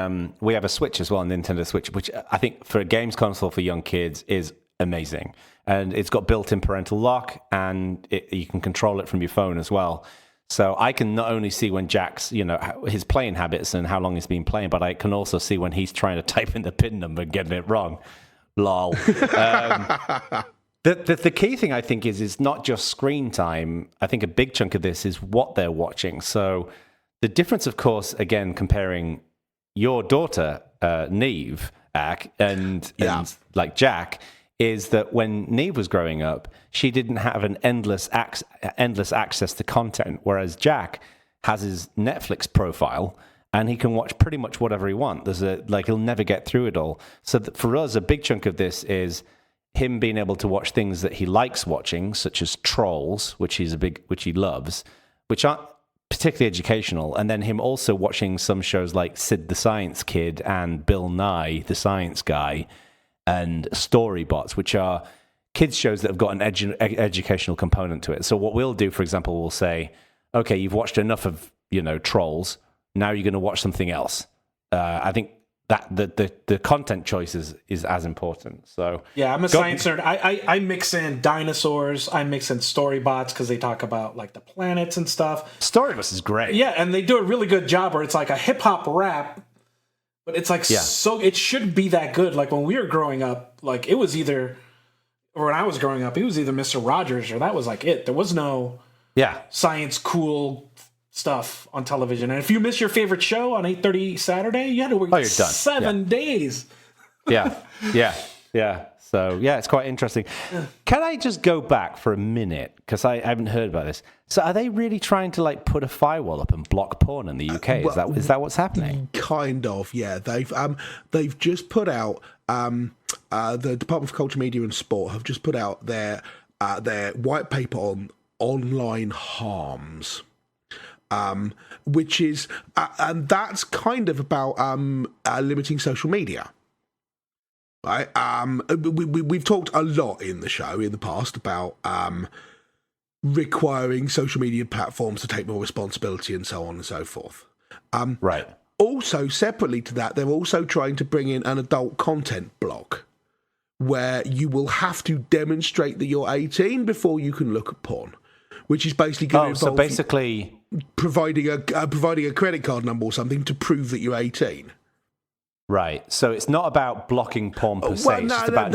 have a Switch as well, a Nintendo Switch, which I think for a games console for young kids is amazing. And it's got built-in parental lock, and you can control it from your phone as well. So I can not only see when Jack's, his playing habits and how long he's been playing, but I can also see when he's trying to type in the PIN number and getting it wrong. Lol. The key thing, I think, is not just screen time. I think a big chunk of this is what they're watching. So the difference, of course, again, comparing your daughter, Neve, and like Jack, is that when Neve was growing up, she didn't have an endless access to content, whereas Jack has his Netflix profile, and he can watch pretty much whatever he wants. He'll never get through it all. So for us, a big chunk of this is him being able to watch things that he likes watching, such as Trolls, which he loves, which aren't particularly educational, and then him also watching some shows like Sid the Science Kid and Bill Nye the Science Guy and Storybots, which are kids shows that have got an educational component to it. So what we'll do, for example, we'll say, okay, you've watched enough of Trolls, now you're going to watch something else. I think that the content choice is as important. So yeah, I'm a science nerd. I mix in dinosaurs. I mix in Storybots because they talk about like the planets and stuff. Storybots is great. Yeah, and they do a really good job where it's like a hip hop rap, but it's like so it should be that good. Like when we were growing up, like it was either, or when I was growing up, it was either Mr. Rogers or that was like it. There was no science cool stuff on television, and if you miss your favorite show on 8:30 Saturday, you had to wait 7 days. Yeah. So yeah, it's quite interesting. Can I just go back for a minute because I haven't heard about this? So are they really trying to like put a firewall up and block porn in the UK? Is that what's happening? Kind of, yeah. They've just put out the Department of Culture, Media and Sport have just put out their white paper on online harms. Which is, and that's kind of about limiting social media, right? We've talked a lot in the show in the past about requiring social media platforms to take more responsibility and so on and so forth. Right. Also, separately to that, they're also trying to bring in an adult content block where you will have to demonstrate that you're 18 before you can look at porn, which is basically going to involve... So basically... providing a credit card number or something to prove that you're 18. Right. So it's not about blocking porn per se. It's just about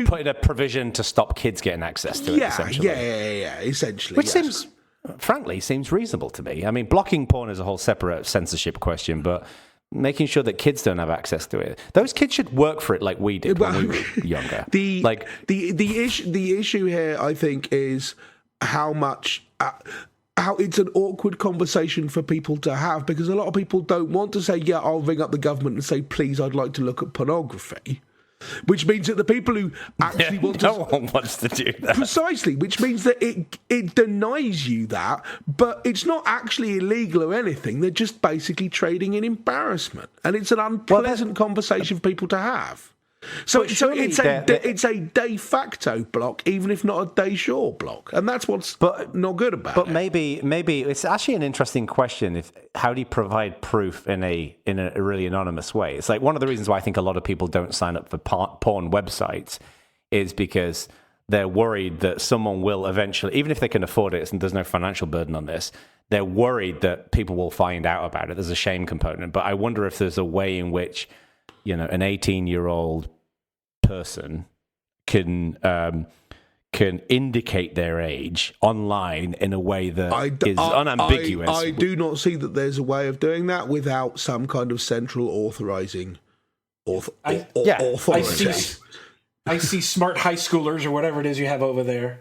putting a provision to stop kids getting access to it, essentially. Yeah, essentially. Which seems reasonable to me. I mean, blocking porn is a whole separate censorship question, but making sure that kids don't have access to it. Those kids should work for it like we did when we were younger. The issue here, I think, is how much... how it's an awkward conversation for people to have, because a lot of people don't want to say, yeah, I'll ring up the government and say, please, I'd like to look at pornography. Which means that the people who actually want to... No one wants to do that. Precisely, which means that it denies you that, but it's not actually illegal or anything. They're just basically trading in embarrassment. And it's an unpleasant conversation for people to have. So But surely it's a de facto block, even if not a de jure block, and that's what's not good about it. But maybe it's actually an interesting question. How do you provide proof in a really anonymous way? It's like one of the reasons why I think a lot of people don't sign up for porn websites is because they're worried that someone will eventually, even if they can afford it and there's no financial burden on this, they're worried that people will find out about it. There's a shame component. But I wonder if there's a way in which, an 18-year-old person can indicate their age online in a way that is unambiguous. I do not see that there's a way of doing that without some kind of central authorizing authority. I see smart high schoolers or whatever it is you have over there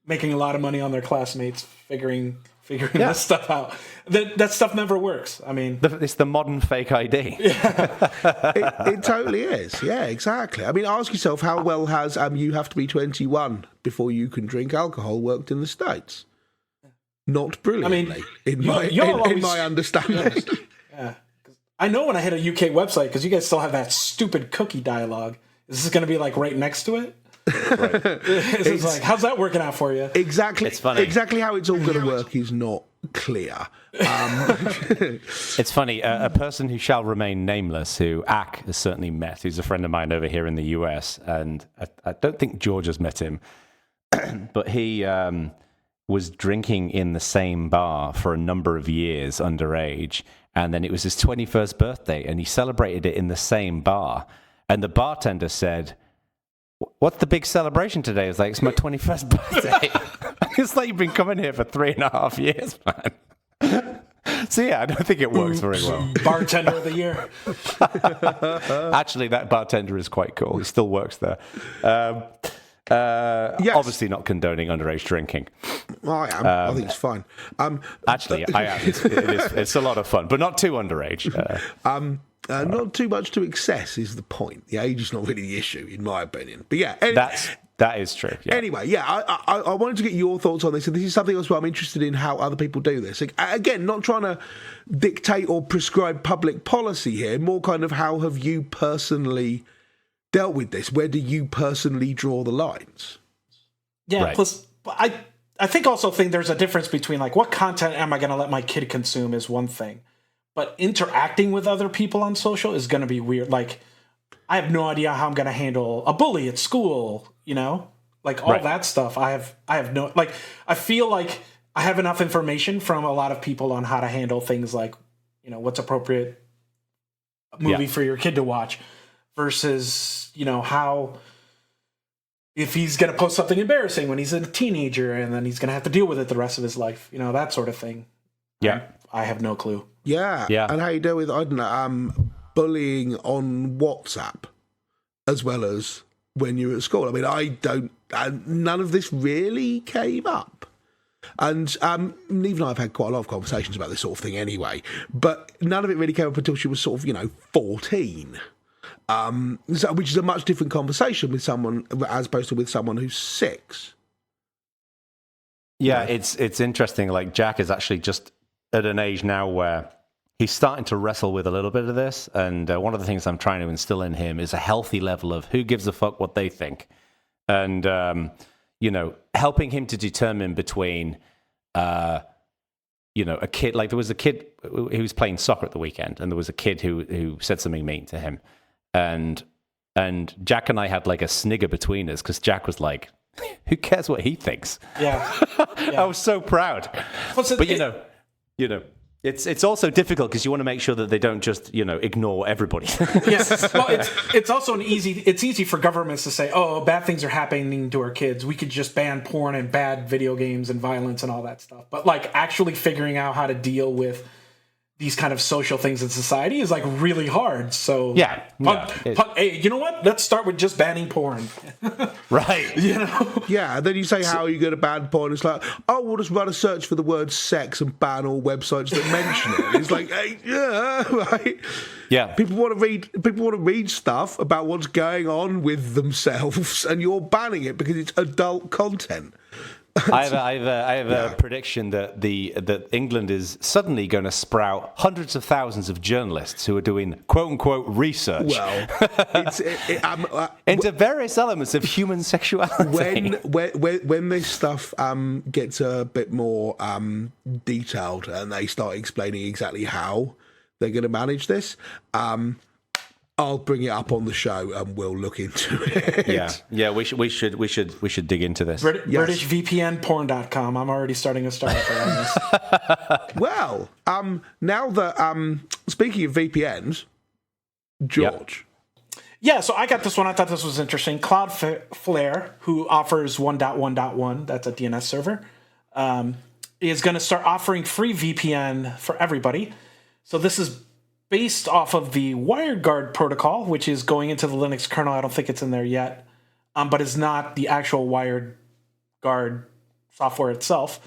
making a lot of money on their classmates figuring this stuff out. That stuff never works. I mean, it's the modern fake ID. It totally is. Yeah, exactly. I mean, ask yourself, how well has you have to be 21 before you can drink alcohol worked in the States? Not brilliantly, in my understanding. Yeah. I know when I hit a UK website, because you guys still have that stupid cookie dialogue. Is this going to be like right next to it? Right. It's like, how's that working out for you? Exactly. It's funny. Exactly how it's all going to work is not clear. It's funny. A person who shall remain nameless, who Ak has certainly met, who's a friend of mine over here in the US, and I don't think George has met him, but he was drinking in the same bar for a number of years underage, and then it was his 21st birthday, and he celebrated it in the same bar, and the bartender said, "What's the big celebration today?" It's like, "It's my 21st birthday." It's like you've been coming here for 3.5 years, man. So yeah, I don't think it works very well. Bartender of the year. Actually, that bartender is quite cool. He still works there. Yes. Obviously not condoning underage drinking. I am. I think it's fine. Actually, I am. It's a lot of fun, but not too underage. Not too much to excess is the point. The age is not really the issue, in my opinion. But yeah, that is true. Yeah. Anyway, yeah, I wanted to get your thoughts on this, and this is something else where I'm interested in how other people do this. Again, not trying to dictate or prescribe public policy here, more kind of how have you personally dealt with this? Where do you personally draw the lines? Yeah, right. Plus, I think there's a difference between like what content am I going to let my kid consume is one thing, but interacting with other people on social is going to be weird. Like, I have no idea how I'm going to handle a bully at school, like all that stuff. I have no, like, I feel like I have enough information from a lot of people on how to handle things like, what's appropriate movie for your kid to watch versus, how, if he's going to post something embarrassing when he's a teenager and then he's going to have to deal with it the rest of his life, that sort of thing. Yeah. I have no clue. Yeah. And how you deal with, I don't know, bullying on WhatsApp as well as when you're at school. I mean, none of this really came up. And Neve and I have had quite a lot of conversations about this sort of thing anyway, but none of it really came up until she was sort of, 14. Which is a much different conversation with someone as opposed to with someone who's 6. Yeah, it's interesting. Like, Jack is actually just at an age now where he's starting to wrestle with a little bit of this. And one of the things I'm trying to instill in him is a healthy level of who gives a fuck what they think. And, helping him to determine between, a kid, like there was a kid who was playing soccer at the weekend, and there was a kid who said something mean to him. And Jack and I had like a snigger between us because Jack was like, who cares what he thinks? Yeah. I was so proud. But it's also difficult because you want to make sure that they don't just, ignore everybody. Yes. Well, it's also it's easy for governments to say, oh, bad things are happening to our kids. We could just ban porn and bad video games and violence and all that stuff. But like actually figuring out how to deal with these kind of social things in society is like really hard. So hey, you know what? Let's start with just banning porn. Right. Yeah, and then you say, how are you going to ban porn? It's like, oh, we'll just run a search for the word sex and ban all websites that mention it. It's like, hey, right. Yeah. People want to read stuff about what's going on with themselves, and you're banning it because it's adult content. I have a prediction that that England is suddenly going to sprout hundreds of thousands of journalists who are doing quote unquote research into various elements of human sexuality. When this stuff gets a bit more detailed and they start explaining exactly how they're going to manage this, I'll bring it up on the show and we'll look into it. Yeah. We should dig into this. BritishVPNporn.com. I'm already starting a startup around this. Well, now that speaking of VPNs, George. Yeah, so I got this one. I thought this was interesting. Cloudflare, who offers 1.1.1, that's a DNS server, is going to start offering free VPN for everybody. So this is based off of the WireGuard protocol, which is going into the Linux kernel. I don't think it's in there yet, but it's not the actual WireGuard software itself.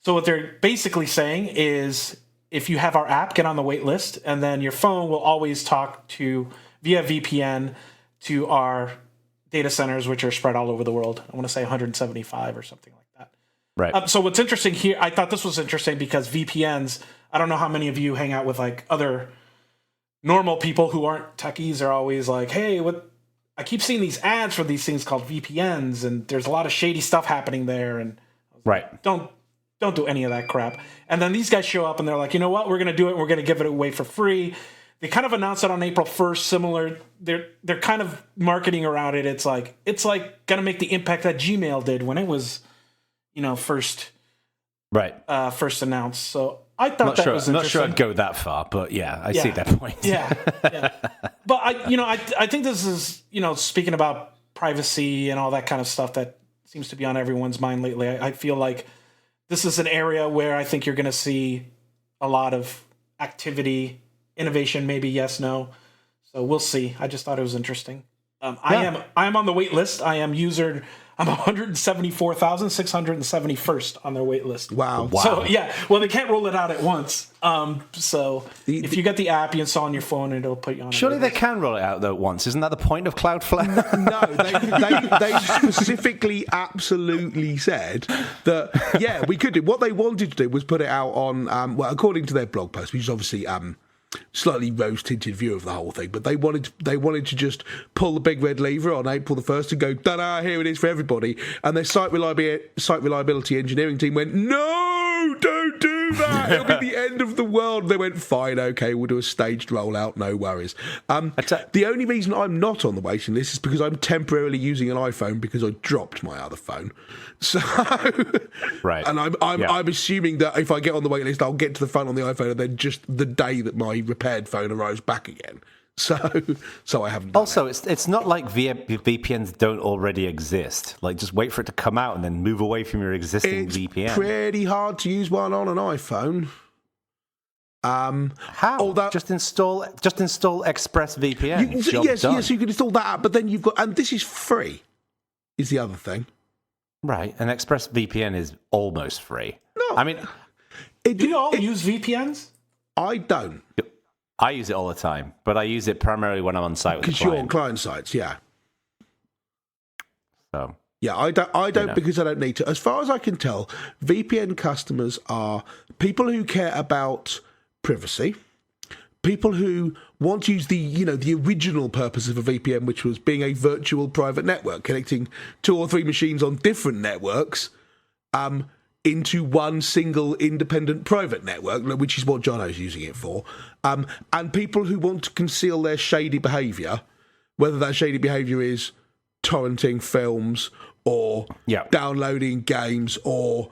So what they're basically saying is if you have our app, get on the wait list, and then your phone will always talk to via VPN to our data centers, which are spread all over the world. I want to say 175 or something like that. Right. So what's interesting here, I thought this was interesting because VPNs, I don't know how many of you hang out with like other normal people who aren't techies, are always like, hey, I keep seeing these ads for these things called VPNs, and there's a lot of shady stuff happening there. And right. Don't do any of that crap. And then these guys show up and they're like, you know what? We're going to do it. And we're going to give it away for free. They kind of announced it on April 1st, similar. They're kind of marketing around it. It's like going to make the impact that Gmail did when it was, first announced. So I thought was interesting. Not sure I'd go that far, but yeah, I see that point. Yeah. But I think this is, speaking about privacy and all that kind of stuff that seems to be on everyone's mind lately. I feel like this is an area where I think you're going to see a lot of activity, innovation, maybe yes, no. So we'll see. I just thought it was interesting. I am on the wait list. I'm 174,671st on their wait list. Wow. So they can't roll it out at once. So if you get the app, you install on your phone, and it'll put you on. Surely they can roll it out though at once. Isn't that the point of Cloudflare? No, they specifically, absolutely said that we could do. What they wanted to do was put it out on, according to their blog post, which is obviously slightly rose-tinted view of the whole thing, but they wanted to just pull the big red lever on April the 1st and go, ta-da, here it is for everybody. And their site reliability engineering team went, no, don't do that. It'll be the end of the world. They went, fine, okay, we'll do a staged rollout, no worries. The only reason I'm not on the waiting list is because I'm temporarily using an iPhone because I dropped my other phone. So, right, and I'm assuming that if I get on the wait list, I'll get to the front on the iPhone, and then just the day that my repaired phone arrives back again. So I haven't. Also, it's not like VPNs don't already exist. Like, just wait for it to come out and then move away from your existing VPN. It's pretty hard to use one on an iPhone. How? Although, just install ExpressVPN. Yes, you can install that app, but then you've got, and this is free. Is the other thing. Right, and ExpressVPN is almost free. No, I mean, do you all use VPNs? I don't. I use it all the time, but I use it primarily when I'm on site with the client. Because you're on client sites, yeah. So yeah, I don't because I don't need to. As far as I can tell, VPN customers are people who care about privacy, people who want to use the original purpose of a VPN, which was being a virtual private network, connecting 2 or 3 machines on different networks into one single independent private network, which is what Jono's using it for. And people who want to conceal their shady behaviour, whether that shady behaviour is torrenting films or downloading games or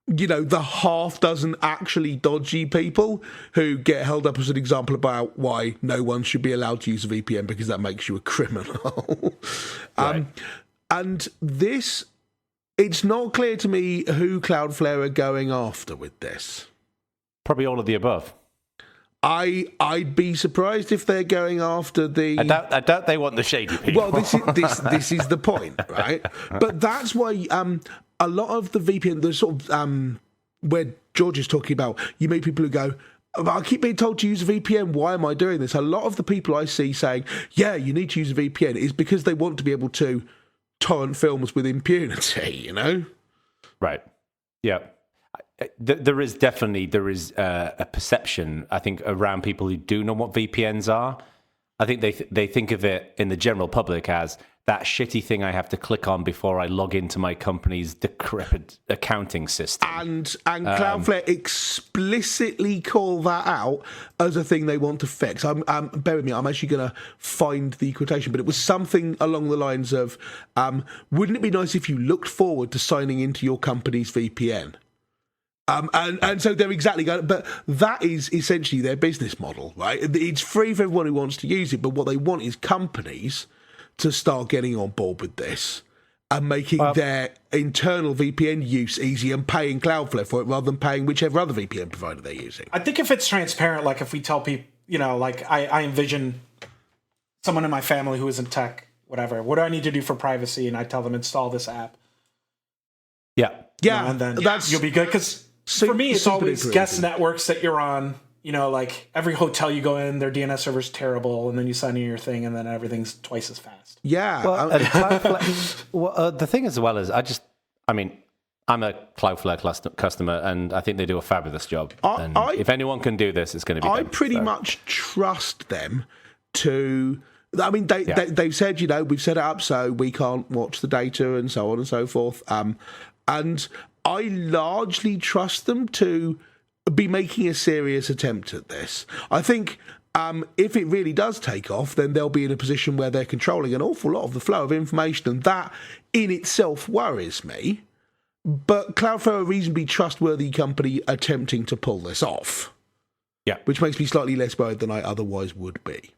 the half dozen actually dodgy people who get held up as an example about why no one should be allowed to use a VPN because that makes you a criminal. Right. And this, it's not clear to me who Cloudflare are going after with this. Probably all of the above. I'd be surprised if they're going after the. I doubt they want the shady people. Well, this is the point, right? But that's why a lot of the VPN, the sort of where George is talking about, you meet people who go, I keep being told to use a VPN. Why am I doing this? A lot of the people I see saying, yeah, you need to use a VPN is because they want to be able to torrent films with impunity, Right. Yeah. There is a perception, I think, around people who do know what VPNs are. I think they think of it in the general public as that shitty thing I have to click on before I log into my company's decrepit accounting system. And Cloudflare explicitly call that out as a thing they want to fix. Bear with me, I'm actually going to find the quotation, but it was something along the lines of, wouldn't it be nice if you looked forward to signing into your company's VPN? And so they're exactly going, but that is essentially their business model, right? It's free for everyone who wants to use it, but what they want is companies to start getting on board with this and making their internal VPN use easy and paying Cloudflare for it rather than paying whichever other VPN provider they're using. I think if it's transparent, like if we tell people, like I envision someone in my family who isn't tech, whatever, what do I need to do for privacy? And I tell them install this app. Yeah. Yeah. And then you'll be good. Because for me, it's always guest networks that you're on. Like every hotel you go in, their DNS server's terrible, and then you sign in your thing, and then everything's twice as fast. Yeah. Well, the thing as well is, I'm a Cloudflare customer, and I think they do a fabulous job. If anyone can do this, it's going to be them. I pretty much trust them to... I mean, they've said, we've set it up so we can't watch the data and so on and so forth. And I largely trust them to be making a serious attempt at this. I think if it really does take off, then they'll be in a position where they're controlling an awful lot of the flow of information, and that in itself worries me. But Cloudflare are a reasonably trustworthy company attempting to pull this off. Yeah. Which makes me slightly less worried than I otherwise would be.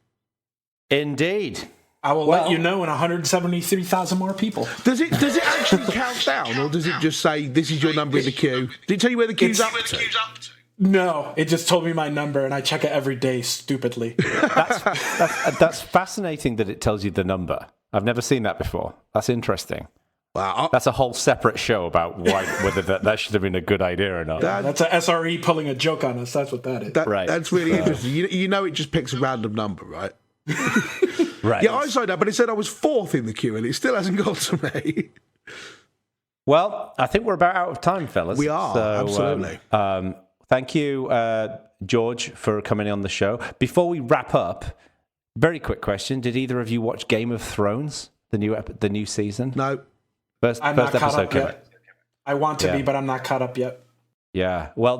Indeed. I will let you know in 173,000 more people. Does it actually count down, or does it just say this is your number in the queue? Did it tell you where the queue's up to? No, it just told me my number, and I check it every day stupidly. That's fascinating that it tells you the number. I've never seen that before. That's interesting. Wow. That's a whole separate show about whether that should have been a good idea or not. That's a SRE pulling a joke on us. That's what that is. Right. That's really interesting. It just picks a random number, right? Right. Yeah, I signed up, but it said I was fourth in the queue, and it still hasn't got to me. Well, I think we're about out of time, fellas. We are, absolutely. Thank you, George, for coming on the show. Before we wrap up, very quick question: did either of you watch Game of Thrones, the new season? No. I'm not caught up yet. I want to be, but I'm not caught up yet. Yeah. Well,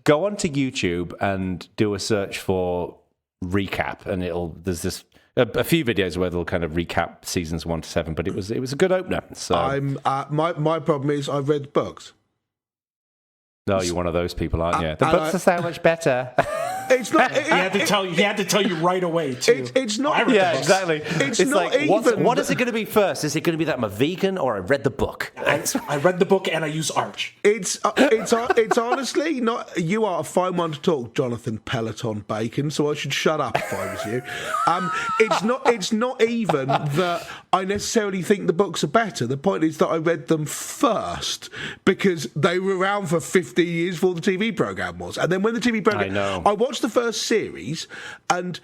go onto YouTube and do a search for recap, and there's this a few videos where they'll kind of recap seasons 1 to 7. But it was a good opener. So my problem is I've read the books. No, you're one of those people, aren't you? The books are so much better. It's not. He had to tell you right away too. It's not. Yeah, exactly. It's not like even. What is it going to be first? Is it going to be that I'm a vegan or I read the book? I read the book and I use Arch. It's honestly not. You are a fine one to talk, Jonathan Peloton Bacon. So I should shut up if I was you. It's not even that I necessarily think the books are better. The point is that I read them first because they were around for 50 years before the TV program was, and then when the TV program, I watched the first series, and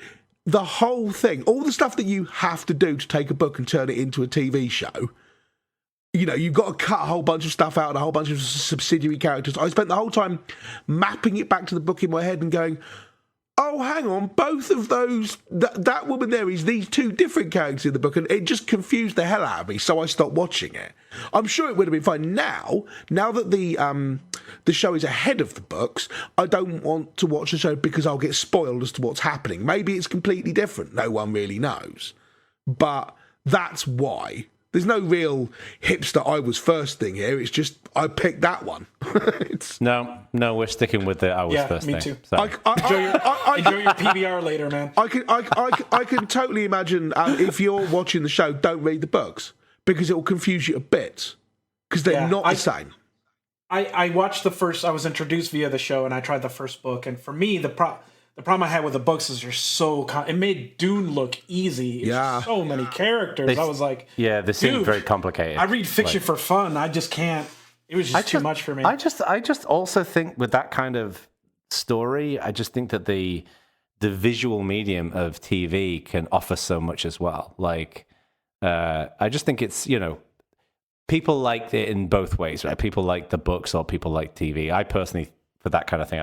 the whole thing, all the stuff that you have to do to take a book and turn it into a TV show, you've got to cut a whole bunch of stuff out and a whole bunch of subsidiary characters. I spent the whole time mapping it back to the book in my head and going, oh, hang on, both of those, that woman there is these two different characters in the book, and it just confused the hell out of me, so I stopped watching it. I'm sure it would have been fine. Now that the show is ahead of the books, I don't want to watch the show because I'll get spoiled as to what's happening. Maybe it's completely different. No one really knows. But that's why. There's no real hipster I was first thing here. It's just I picked that one. No, we're sticking with the I was first thing. Me too. So. Enjoy your PBR later, man. I can totally imagine if you're watching the show, don't read the books because it will confuse you a bit because they're not the same. I watched the first. I was introduced via the show, and I tried the first book. And for me, the problem I had with the books is they're so. It made Dune look easy. It's so many characters. I was like, they seem very complicated. I read fiction for fun. I just can't. It was just too much for me. I just also think with that kind of story, I just think that the visual medium of TV can offer so much as well. Like, I just think it's people like it in both ways, right? People like the books or people like TV. I personally, for that kind of thing,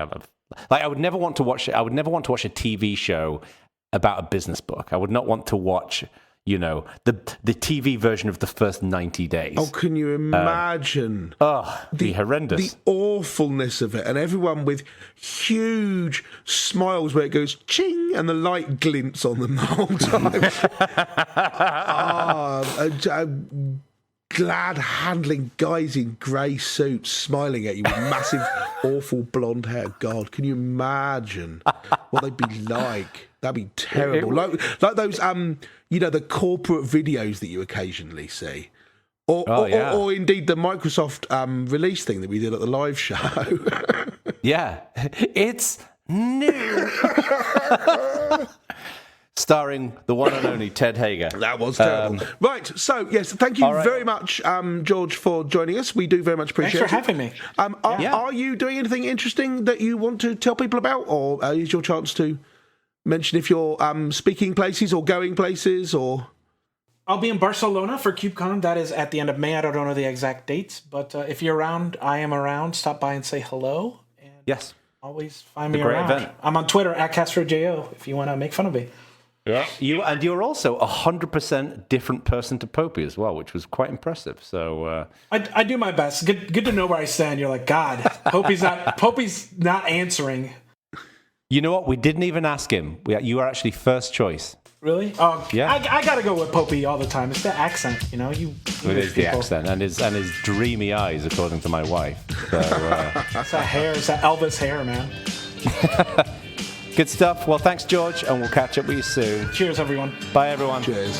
I would never want to watch it. I would never want to watch a TV show about a business book. I would not want to watch, the TV version of the first 90 days. Oh, can you imagine? The horrendous. The awfulness of it. And everyone with huge smiles where it goes ching and the light glints on them the whole time. Glad handling guys in grey suits smiling at you with massive, awful blonde hair. God, can you imagine what they'd be like? That'd be terrible. Like those, the corporate videos that you occasionally see. Or indeed the Microsoft release thing that we did at the live show. Yeah, it's new. Starring the one and only Ted Hager. That was terrible. Right, so, yes, thank you very much, George, for joining us. We do very much appreciate it. Thanks for having me. Are you doing anything interesting that you want to tell people about? Or is your chance to mention if you're speaking places or going places? Or I'll be in Barcelona for KubeCon. That is at the end of May. I don't know the exact dates. But if you're around, I am around. Stop by and say hello. And yes. Always find me around. Event. I'm on Twitter, @CastroJO, if you want to make fun of me. Yeah, you're also 100% different person to Popey as well, which was quite impressive. So I do my best. Good to know where I stand. You're like, God, Popey's not answering. You know what? We didn't even ask him. You are actually first choice. Really? Oh, yeah. I gotta go with Popey all the time. It's the accent, It is the accent and his dreamy eyes, according to my wife. So, it's that hair. It's that Elvis hair, man. Good stuff. Well, thanks, George, and we'll catch up with you soon. Cheers, everyone. Bye, everyone. Cheers.